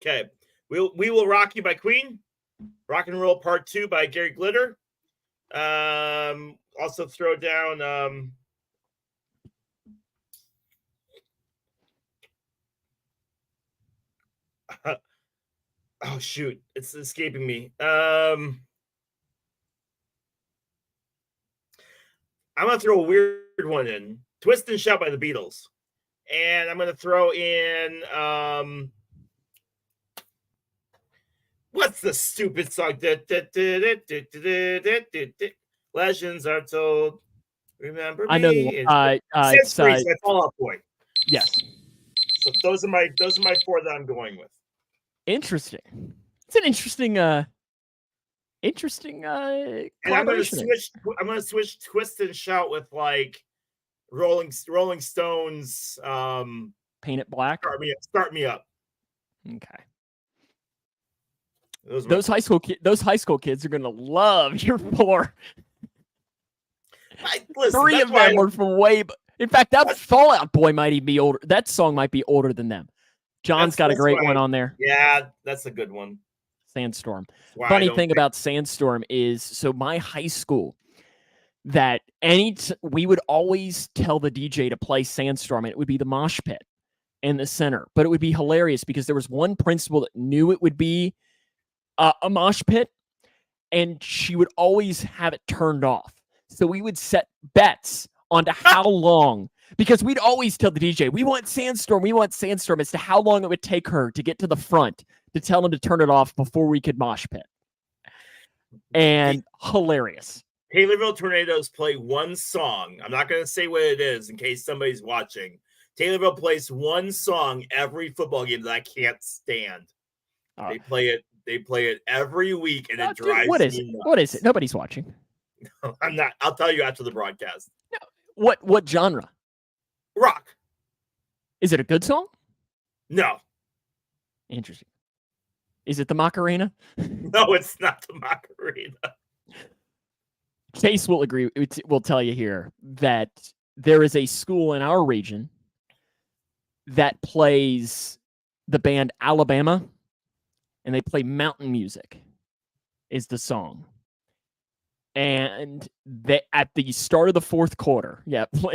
Okay. We Will Rock You by Queen. Rock and Roll Part 2 by Gary Glitter. Also throw down oh shoot, it's escaping me. I'm gonna throw a weird one in. Twist and Shout by the Beatles. And I'm gonna throw in what's the stupid song? Legends are told. Remember me. I know. It's by Fall Out Boy. Yes. So those are my 4 that I'm going with. Interesting. It's an interesting. And I'm going to switch Twist and Shout with like Rolling Stones. Paint It Black. Start me up. Okay. Those high school kids are going to love your 4. Listen, 3 of them were from way. In fact, that Fall Out Boy might even be older. That song might be older than them. John's got a great one on there. Yeah, that's a good one. Sandstorm. Funny thing about Sandstorm is, so my high school, that we would always tell the DJ to play Sandstorm, and it would be the mosh pit in the center. But it would be hilarious because there was one principal that knew it would be a mosh pit, and she would always have it turned off. So we would set bets onto how long, because we'd always tell the DJ, we want Sandstorm as to how long it would take her to get to the front to tell him to turn it off before we could mosh pit. And hilarious. Taylorville Tornadoes play one song. I'm not going to say what it is in case somebody's watching. Taylorville plays one song every football game that I can't stand. They play it every week, and it drives me nuts. What is it? Nobody's watching. No, I'm not. I'll tell you after the broadcast. No. What genre? Rock. Is it a good song? No. Interesting. Is it the Macarena? No, it's not the Macarena. Chase will agree. Will tell you here that there is a school in our region that plays the band Alabama, and they play mountain music is the song. And at the start of the 4th quarter,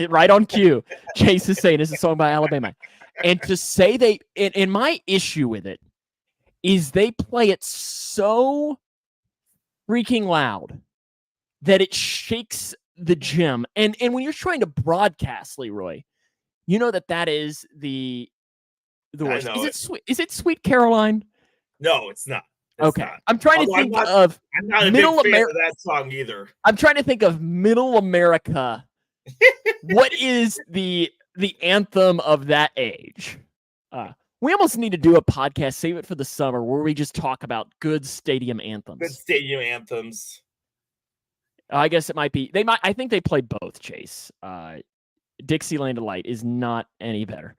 right on cue, Chase is saying it's a song by Alabama. And to say and my issue with it is they play it so freaking loud that it shakes the gym. And when you're trying to broadcast, Leroy, you know that is the worst. Is it Sweet Caroline? No, it's not. Okay. I'm trying to think of I'm not a Middle America of that song either. I'm trying to think of Middle America. What is the anthem of that age? We almost need to do a podcast, save it for the summer, where we just talk about good stadium anthems. Good stadium anthems. I guess it might be. I think they play both, Chase. Dixieland Delight is not any better.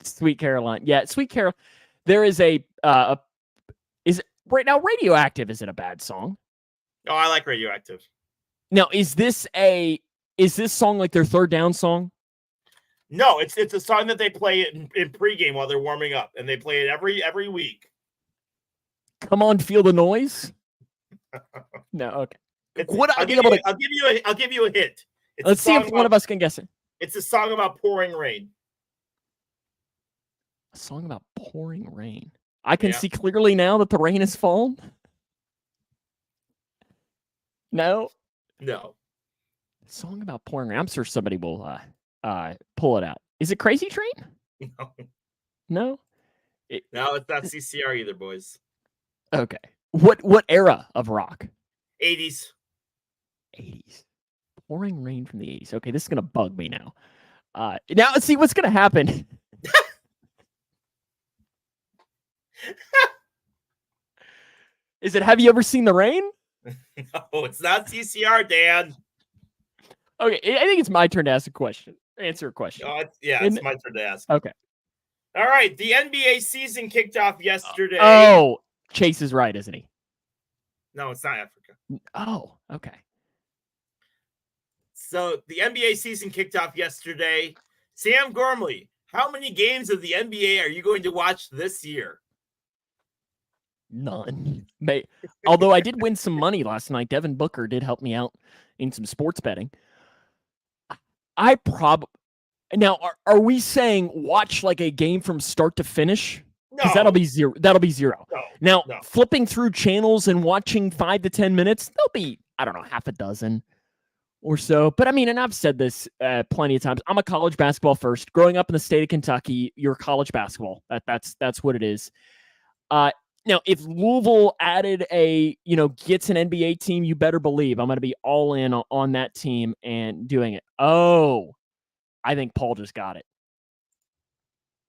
Sweet Caroline. Yeah, Sweet Carol. There is is it right now Radioactive isn't a bad song. Oh, I like Radioactive. Now, is this song like their third down song? No, it's a song that they play in pregame while they're warming up, and they play it every week. Come on, feel the noise. No, okay. I'll give you a hint. Let's see if one of us can guess it. It's a song about pouring rain. A song about pouring rain. I can see clearly now that the rain has fallen. No. No. A song about pouring rain. I'm sure somebody will pull it out. Is it Crazy Train? No. No? No, it's not CCR either, boys. Okay. What era of rock? 80s. 80s. Pouring rain from the 80s. Okay, this is gonna bug me now. Now let's see what's gonna happen. Is it Have You Ever Seen the Rain? No, it's not CCR, Dan. Okay, I think it's my turn to ask a question. Answer a question. It's my turn to ask. Okay. All right, the NBA season kicked off yesterday. Oh, Chase is right, isn't he? No, it's not Africa. Oh, okay. So the NBA season kicked off yesterday. Sam Gormley, how many games of the NBA are you going to watch this year? None. Although I did win some money last night. Devin Booker did help me out in some sports betting. Now, are we saying watch like a game from start to finish? Because that'll be zero. That'll be zero. No. Flipping through channels and watching 5 to 10 minutes, there'll be, I don't know, half a dozen or so. But I mean, and I've said this plenty of times. I'm a college basketball first. Growing up in the state of Kentucky, you're college basketball. That's what it is. Now, if Louisville added gets an NBA team, you better believe I'm going to be all in on that team and doing it. Oh, I think Paul just got it.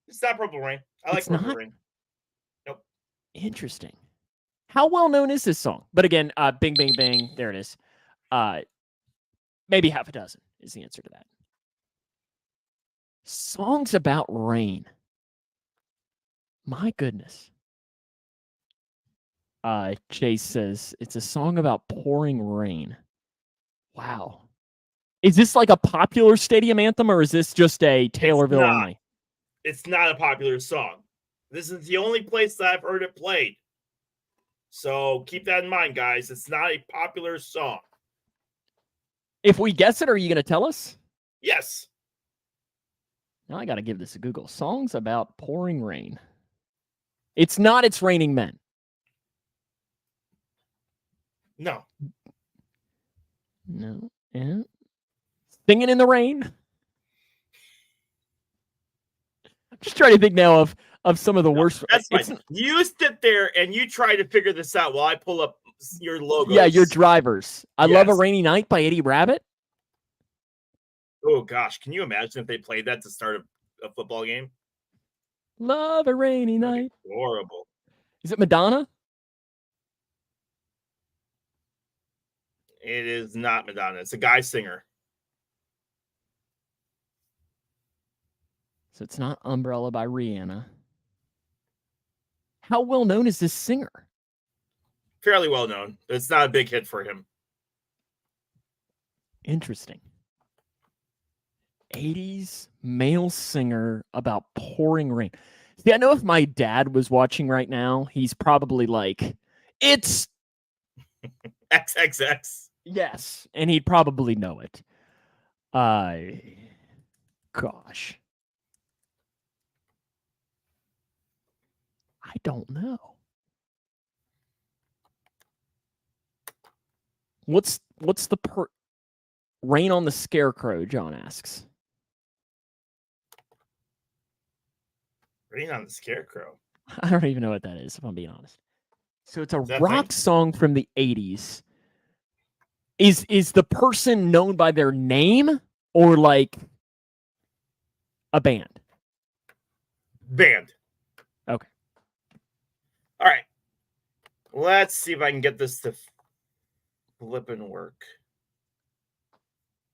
It's not Purple Rain. I like Purple Rain. Nope. Interesting. How well known is this song? But again, Bing, Bing, Bing. There it is. Maybe half a dozen is the answer to that. Songs about rain. My goodness. Chase says it's a song about pouring rain. Wow. Is this like a popular stadium anthem, or is this just a Taylorville only? It's not a popular song. This is the only place that I've heard it played. So keep that in mind, guys. It's not a popular song. If we guess it, are you going to tell us? Yes. Now I got to give this a Google. Songs about pouring rain. It's not It's Raining Men. No. No. Yeah. Singing in the Rain. I'm just trying to think now of some of the worst. That's fine. You sit there and you try to figure this out while I pull up your logos. Yeah, your drivers. I Love a Rainy Night by Eddie Rabbit. Oh, gosh. Can you imagine if they played that to start a football game? Love a Rainy Night. Horrible. Is it Madonna? It is not Madonna. It's a guy singer. So it's not Umbrella by Rihanna. How well known is this singer? Fairly well known, but it's not a big hit for him. Interesting. 80s male singer about pouring rain. See, I know if my dad was watching right now, he's probably like, it's XXX. Yes, and he'd probably know it. Gosh. I don't know. What's the Rain on the Scarecrow, John asks. Rain on the Scarecrow? I don't even know what that is, if I'm being honest. So it's a rock song from the 80s. Is the person known by their name or like a band? Band. Okay. All right. Let's see if I can get this to flip and work.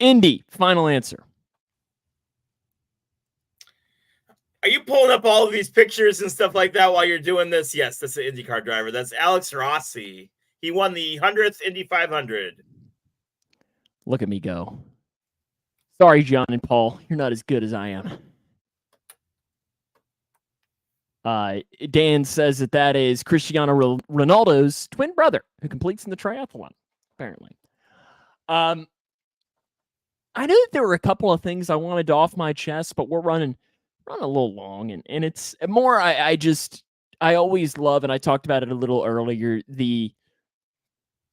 Indy, final answer. Are you pulling up all of these pictures and stuff like that while you're doing this? Yes, that's an IndyCar driver. That's Alex Rossi. He won the 100th Indy 500. Look at me go. Sorry, John and Paul. You're not as good as I am. Dan says that is Cristiano Ronaldo's twin brother who completes in the triathlon, apparently. I knew that there were a couple of things I wanted to off my chest, but we're running a little long, and it's more I always love, and I talked about it a little earlier, the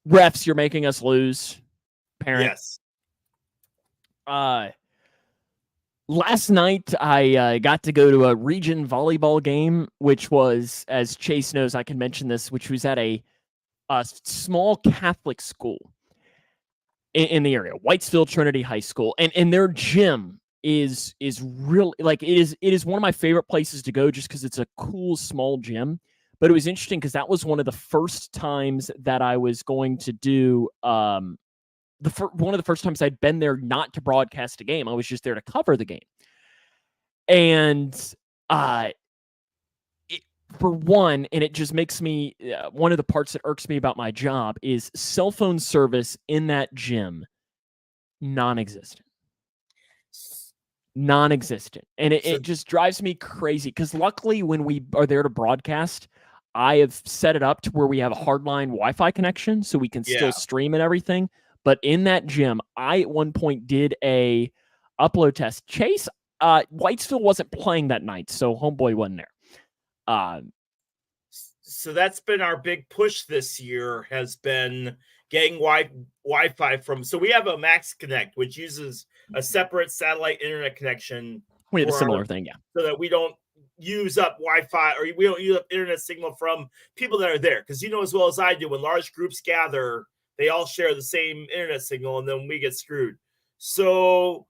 refs you're making us lose, parent. Yes. Last night I got to go to a region volleyball game, which was, as Chase knows, I can mention this, which was at a small Catholic school in the area, Whitesville Trinity High School, and their gym is really, like, it is one of my favorite places to go just because it's a cool small gym. But it was interesting because that was one of the first times that I was going to do one of the first times I'd been there not to broadcast a game. I was just there to cover the game. And for one, and it just makes me, one of the parts that irks me about my job is cell phone service in that gym, non-existent. And it just drives me crazy because luckily when we are there to broadcast, I have set it up to where we have a hardline Wi-Fi connection so we can still stream and everything. But in that gym, I at one point did a upload test. Chase, Whitesville wasn't playing that night, so homeboy wasn't there. So that's been our big push this year, has been getting Wi-Fi from. So we have a Max Connect, which uses a separate satellite internet connection. We had a similar thing, yeah. So that we don't use up Wi-Fi, or we don't use up internet signal from people that are there. Because you know as well as I do, when large groups gather, they all share the same internet signal, and then we get screwed. So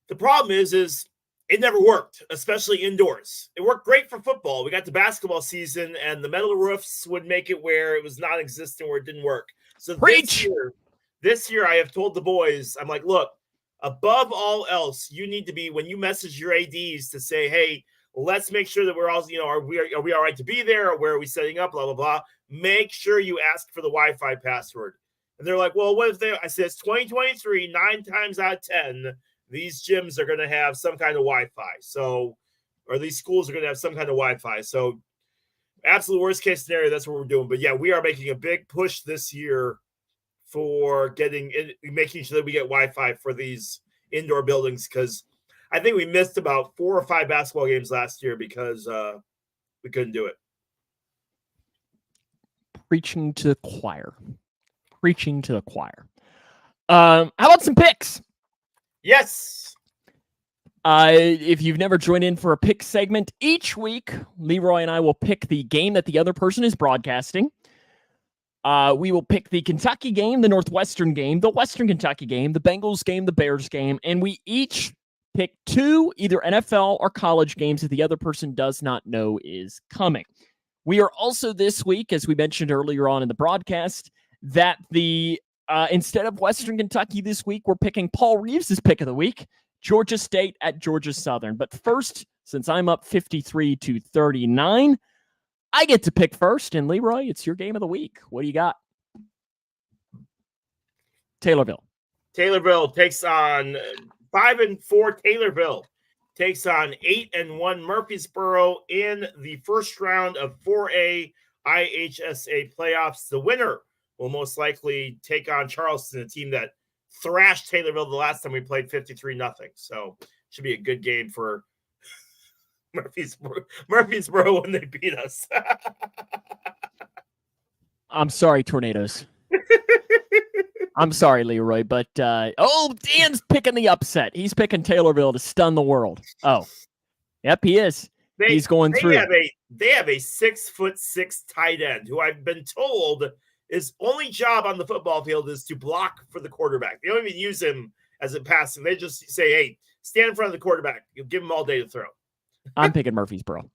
the problem is it never worked, especially indoors. It worked great for football. We got the basketball season, and the metal roofs would make it where it was non-existent, where it didn't work. So this year, I have told the boys, I'm like, look, above all else, you need to be, when you message your ADs to say, hey, let's make sure that we're all, are we all right to be there? Or where are we setting up? Blah, blah, blah. Make sure you ask for the Wi-Fi password. And they're like, well, what if I said it's 2023, 9 times out of 10, these gyms are going to have some kind of Wi-Fi. So, or these schools are going to have some kind of Wi-Fi. So, absolute worst case scenario, that's what we're doing. But yeah, we are making a big push this year for making sure that we get Wi-Fi for these indoor buildings, because I think we missed about 4 or 5 basketball games last year because we couldn't do it. Preaching to the choir. How about some picks? Yes. If you've never joined in for a pick segment, each week, Leroy and I will pick the game that the other person is broadcasting. We will pick the Kentucky game, the Northwestern game, the Western Kentucky game, the Bengals game, the Bears game, and we each pick 2 either NFL or college games that the other person does not know is coming. We are also this week, as we mentioned earlier on in the broadcast, that the instead of Western Kentucky this week, we're picking Paul Reeves' pick of the week, Georgia State at Georgia Southern. But first, since I'm up 53-39, I get to pick first. And Leroy, it's your game of the week. What do you got? Taylorville takes on 5-4. Taylorville takes on 8-1 Murfreesboro in the first round of 4A IHSA playoffs. The winner will most likely take on Charleston, a team that thrashed Taylorville the last time we played 53-0. So should be a good game for Murfreesboro when they beat us. I'm sorry, Tornadoes. I'm sorry, Leroy, but Dan's picking the upset. He's picking Taylorville to stun the world. Oh, yep, he is. He's going through. They have a 6'6" tight end who I've been told his only job on the football field is to block for the quarterback. They don't even use him as a passing. They just say, hey, stand in front of the quarterback. You'll give him all day to throw. I'm picking Murfreesboro.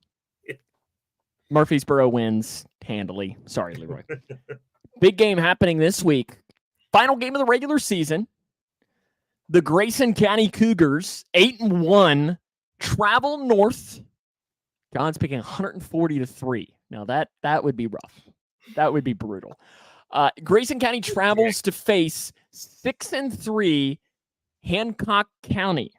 Murfreesboro wins handily. Sorry, Leroy. Big game happening this week. Final game of the regular season. The Grayson County Cougars, 8-1, travel north. John's picking 140-3. Now that would be rough. That would be brutal. Grayson County travels to face 6-3 Hancock County.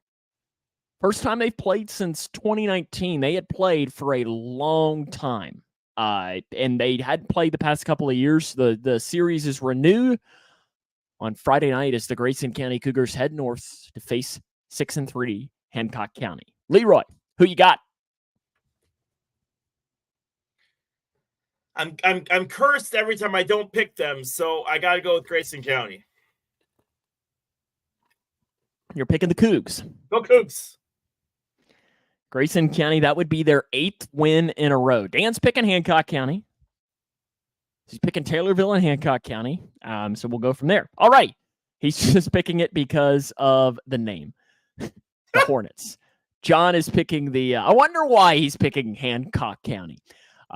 First time they've played since 2019. They had played for a long time. And they hadn't played the past couple of years. The series is renewed on Friday night as the Grayson County Cougars head north to face 6-3 Hancock County. Leroy, who you got? I'm cursed every time I don't pick them, so I gotta go with Grayson County. You're picking the Cougs. Go Cougs. Grayson County, that would be their 8th win in a row. Dan's picking Hancock County. He's picking Taylorville and Hancock County. So we'll go from there. All right. He's just picking it because of the name. The Hornets. John is picking I wonder why he's picking Hancock County.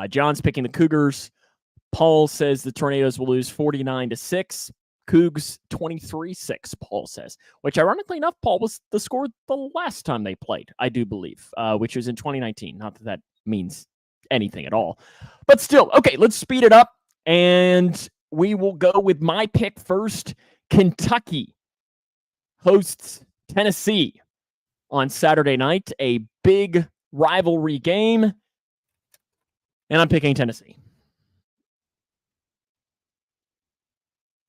John's picking the Cougars. Paul says the Tornadoes will lose 49-6. Cougs 23-6, Paul says. Which, ironically enough, Paul was the score the last time they played, I do believe, which was in 2019. Not that means anything at all. But still, okay, let's speed it up. And we will go with my pick first. Kentucky hosts Tennessee on Saturday night. A big rivalry game. And I'm picking Tennessee.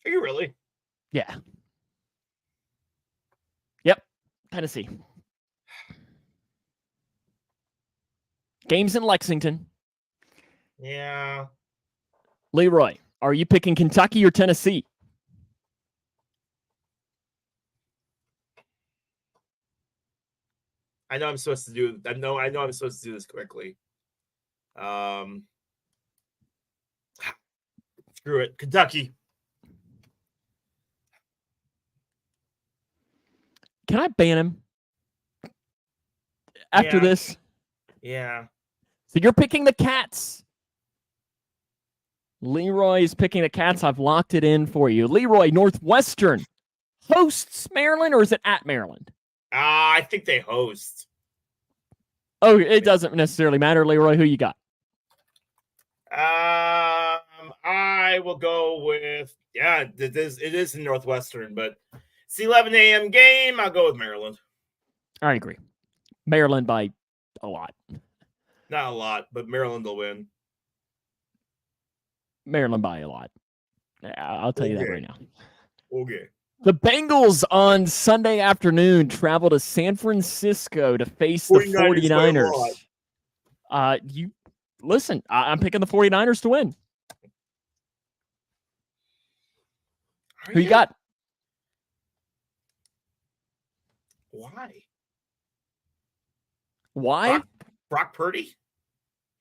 Are you really? Yeah. Yep. Tennessee. Game's in Lexington. Yeah. Leroy, are you picking Kentucky or Tennessee? I know I'm supposed to do. I know I'm supposed to do this quickly. Screw it, Kentucky. Can I ban him after this? Yeah. So you're picking the Cats. Leroy is picking the Cats. I've locked it in for you. Leroy, Northwestern hosts Maryland, or is it at Maryland? I think they host. Oh, it doesn't necessarily matter. Leroy, who you got? I will go with, it is in Northwestern, but it's the 11 a.m. game. I'll go with Maryland. I agree. Maryland by a lot. Not a lot, but Maryland will win. Maryland by a lot. I'll tell you that right now. Okay. The Bengals on Sunday afternoon travel to San Francisco to face the 49ers. I'm picking the 49ers to win. Who you got? Why? Brock Purdy?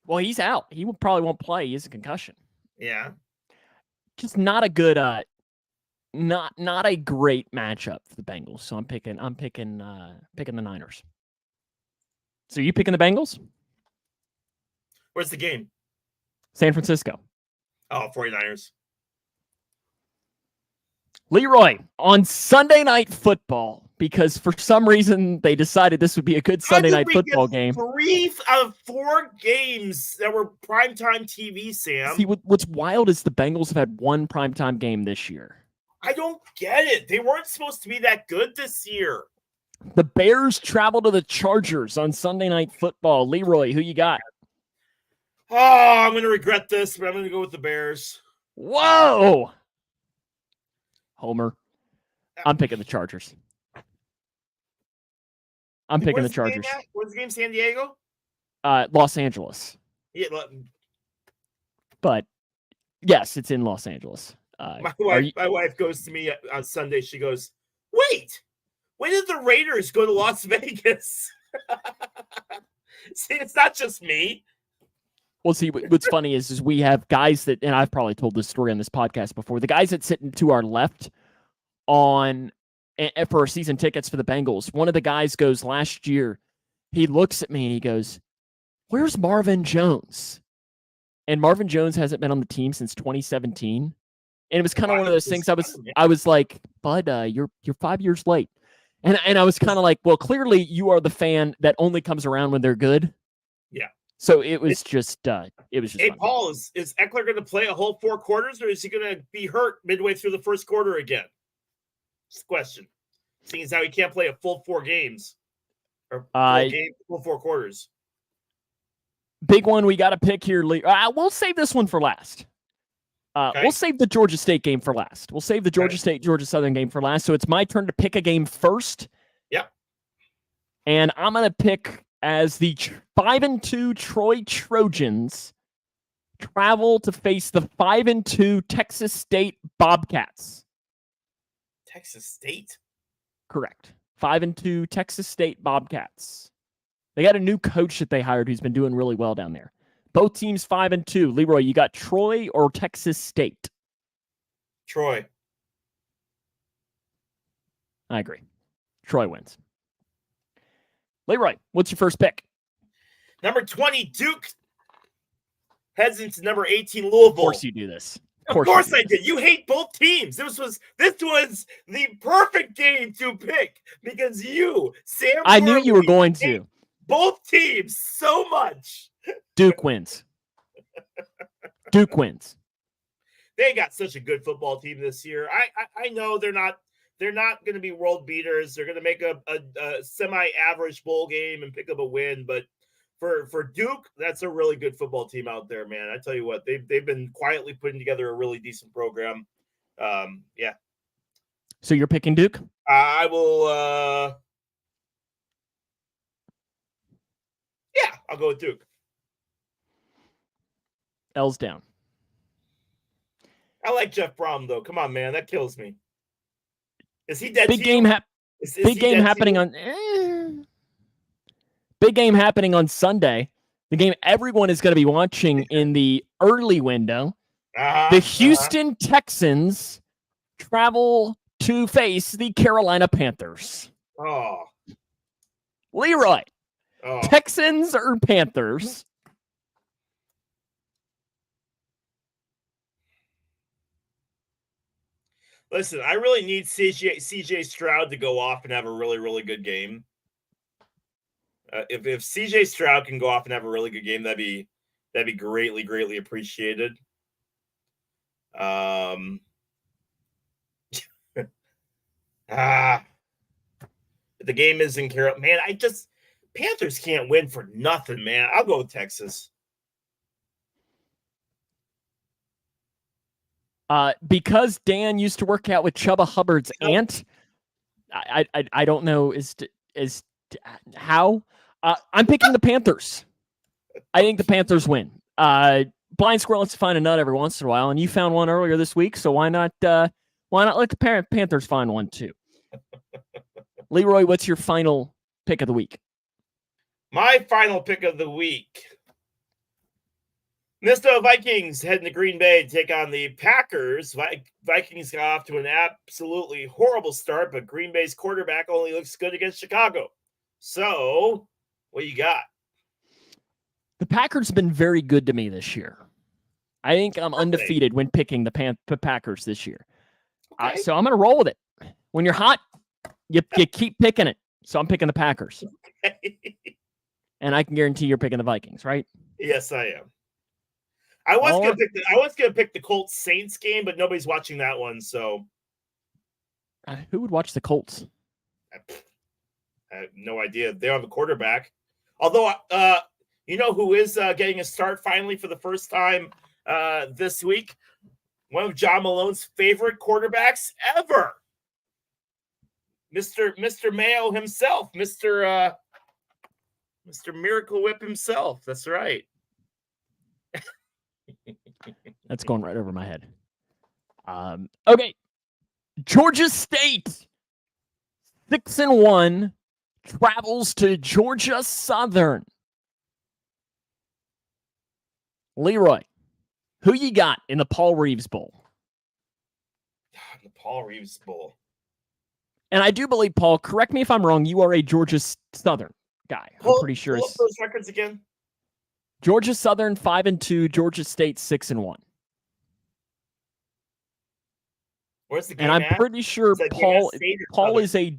Well, he's out. He probably won't play. He has a concussion. Yeah. Just not a good not a great matchup for the Bengals. So I'm picking the Niners. So you picking the Bengals? Where's the game? San Francisco. Oh, 49ers. Leroy, on Sunday Night Football, because for some reason they decided this would be a good Sunday Night Football game. 3 out of 4 games that were primetime TV, Sam. See, what's wild is the Bengals have had one primetime game this year. I don't get it. They weren't supposed to be that good this year. The Bears travel to the Chargers on Sunday Night Football. Leroy, who you got? Oh, I'm going to regret this, but I'm going to go with the Bears. Whoa! Homer. I'm picking the Chargers. I'm picking the Chargers. Where's the game? San Diego? Los Angeles. Yeah, but yes, it's in Los Angeles. My wife goes to me on Sunday. She goes, "Wait, when did the Raiders go to Las Vegas?" See, it's not just me. Well, see, what's funny is we have guys that, and I've probably told this story on this podcast before, the guys that sit to our left for our season tickets for the Bengals. One of the guys goes last year, he looks at me and he goes, "Where's Marvin Jones?" And Marvin Jones hasn't been on the team since 2017. And it was kind of one of those things I was like, "Bud, you're 5 years late." And I was kind of like, well, clearly you are the fan that only comes around when they're good. Yeah. So it was just Hey, fun. Paul, is Eckler going to play a whole 4 quarters, or is he going to be hurt midway through the first quarter again? Just a question. Seeing as how he can't play a full 4 games or full 4 quarters. Big one we got to pick here. We'll save this one for last. Okay. We'll save the Georgia State game for last. We'll save the Georgia State, Georgia Southern game for last. So it's my turn to pick a game first. Yep. And I'm going to pick as the 5-2 Troy Trojans travel to face the 5-2 Texas State Bobcats. Texas State? Correct. 5-2 Texas State Bobcats. They got a new coach that they hired who's been doing really well down there. Both teams 5-2. Leroy, you got Troy or Texas State? Troy. I agree. Troy wins. Leroy, what's your first pick? Number 20, Duke heads into number 18, Louisville. Of course you do this. Of course I did. You hate both teams. This was the perfect game to pick because you, Sam. I knew you were going to. Both teams so much. Duke wins. Duke wins. They got such a good football team this year. I know they're not going to be world beaters. They're going to make a semi-average bowl game and pick up a win. But for Duke, that's a really good football team out there, man. I tell you what, they've been quietly putting together a really decent program. Yeah. So you're picking Duke? I will. Yeah, I'll go with Duke. L's down. I like Jeff Brom though. Come on, man, that kills me. Is he dead? Big game happening on. Big game happening on Sunday. The game everyone is going to be watching in the early window. The Houston Texans travel to face the Carolina Panthers. Oh, Leroy. Oh. Texans or Panthers? Listen, I really need CJ Stroud to go off and have a really, really good game. If CJ Stroud can go off and have a really good game, that'd be greatly, greatly appreciated. The game is in Carolina. Man, Panthers can't win for nothing, man. I'll go with Texas. Because Dan used to work out with Chubba Hubbard's aunt, I don't know how. I'm picking the Panthers. I think the Panthers win. Blind squirrel wants to find a nut every once in a while, and you found one earlier this week, so why not let the Panthers find one too? Leroy, what's your final pick of the week? My final pick of the week. Minnesota Vikings heading to Green Bay to take on the Packers. Vikings got off to an absolutely horrible start, but Green Bay's quarterback only looks good against Chicago. So, what you got? The Packers have been very good to me this year. I think I'm undefeated when picking the Packers this year. Okay. So I'm going to roll with it. When you're hot, you keep picking it. So I'm picking the Packers. Okay. And I can guarantee you're picking the Vikings, right? Yes, I am. I was gonna pick the Colts Saints game, but nobody's watching that one. So, who would watch the Colts? I have no idea. They don't have a quarterback. Although, you know who is getting a start finally for the first time this week? One of John Malone's favorite quarterbacks ever, Mr. Mayo himself, Mr. Miracle Whip himself. That's right. That's going right over my head. Okay. Georgia State, 6-1, travels to Georgia Southern. Leroy, who you got in the Paul Reeves Bowl? The Paul Reeves Bowl. And I do believe, Paul, correct me if I'm wrong, you are a Georgia Southern guy. I'm pretty sure. Pull up those records again. Georgia Southern 5-2, Georgia State 6-1. Where's the game and I'm at? pretty sure Paul is a.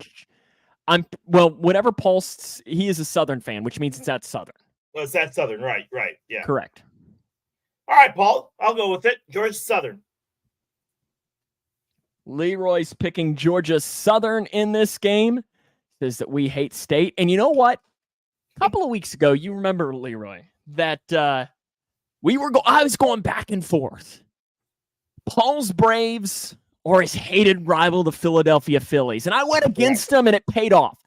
whatever Paul's, he is a Southern fan, which means it's at Southern. Well, it's at Southern, right, yeah. Correct. All right, Paul, I'll go with it. Georgia Southern. Leroy's picking Georgia Southern in this game. Says that we hate state. And you know what? A couple of weeks ago, you remember, Leroy, that I was going back and forth. Paul's Braves or his hated rival, the Philadelphia Phillies. And I went against them, and it paid off.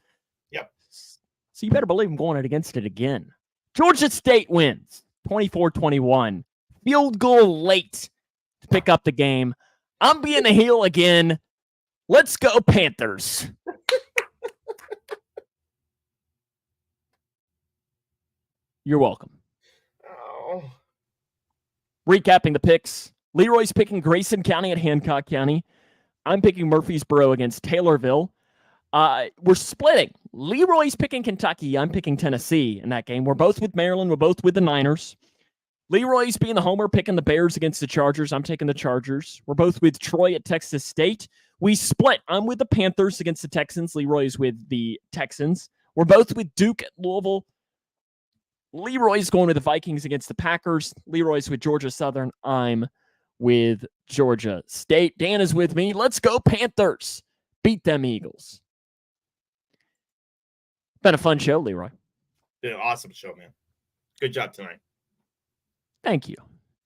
Yep. So you better believe I'm going against it again. Georgia State wins 24-21. Field goal late to pick up the game. I'm being the heel again. Let's go, Panthers. You're welcome. Oh. Recapping the picks. Leroy's picking Grayson County at Hancock County. I'm picking Murfreesboro against Taylorville. We're splitting. Leroy's picking Kentucky. I'm picking Tennessee in that game. We're both with Maryland. We're both with the Niners. Leroy's being the homer, picking the Bears against the Chargers. I'm taking the Chargers. We're both with Troy at Texas State. We split. I'm with the Panthers against the Texans. Leroy's with the Texans. We're both with Duke at Louisville. Leroy's going with the Vikings against the Packers. Leroy's with Georgia Southern. I'm with Georgia State. Dan is with me. Let's go, Panthers. Beat them Eagles. Been a fun show, Leroy. Yeah, awesome show, man. Good job tonight. Thank you.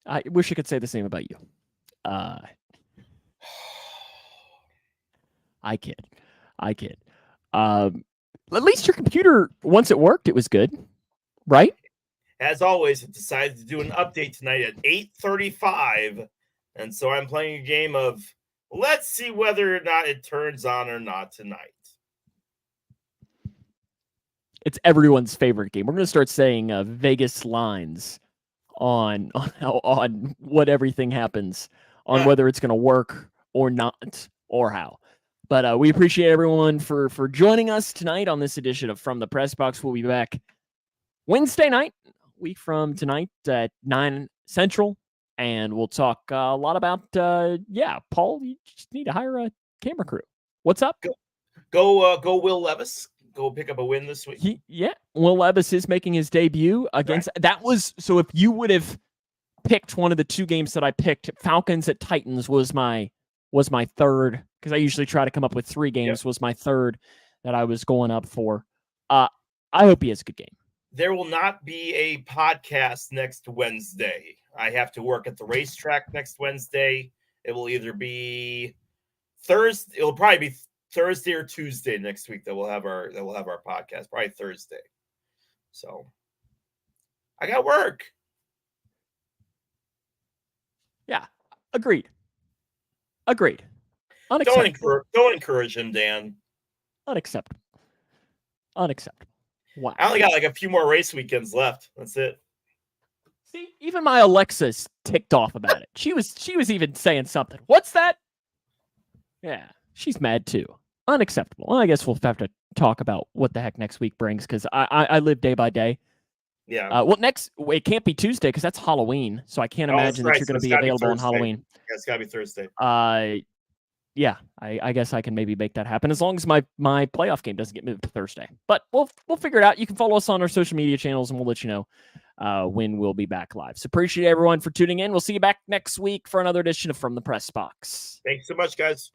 I wish I could say the same about you. I kid. At least your computer, once it worked, it was good, right? As always, it decided to do an update tonight at 8:35, and so I'm playing a game of let's see whether or not it turns on or not tonight. It's everyone's favorite game. We're going to start saying Vegas lines on what everything happens, on whether it's going to work or not, or how. But we appreciate everyone for joining us tonight on this edition of From the Press Box. We'll be back Wednesday night, a week from tonight at 9 Central, and we'll talk a lot about, Paul, you just need to hire a camera crew. What's up? Go Will Levis. Go pick up a win this week. Will Levis is making his debut against so if you would have picked one of the two games that I picked, Falcons at Titans was my third, because I usually try to come up with three games, was my third that I was going up for. I hope he has a good game. There will not be a podcast next Wednesday. I have to work at the racetrack next Wednesday. It will either be Thursday. It'll probably be Thursday or Tuesday next week that we'll have our podcast. Probably Thursday. So I got work. Yeah, agreed. Unacceptable. Don't encourage him, Dan. Unacceptable. Wow. I only got like a few more race weekends left. That's it. See, even my Alexa's ticked off about it. She was even saying something. What's that? Yeah, she's mad too. Unacceptable. Well, I guess we'll have to talk about what the heck next week brings, because I live day by day. Yeah. It can't be Tuesday because that's Halloween, so I can't imagine that you're going to be available on Halloween. Yeah, it's got to be Thursday. Yeah, I guess I can maybe make that happen as long as my playoff game doesn't get moved to Thursday. But we'll figure it out. You can follow us on our social media channels, and we'll let you know when we'll be back live. So appreciate everyone for tuning in. We'll see you back next week for another edition of From the Press Box. Thanks so much, guys.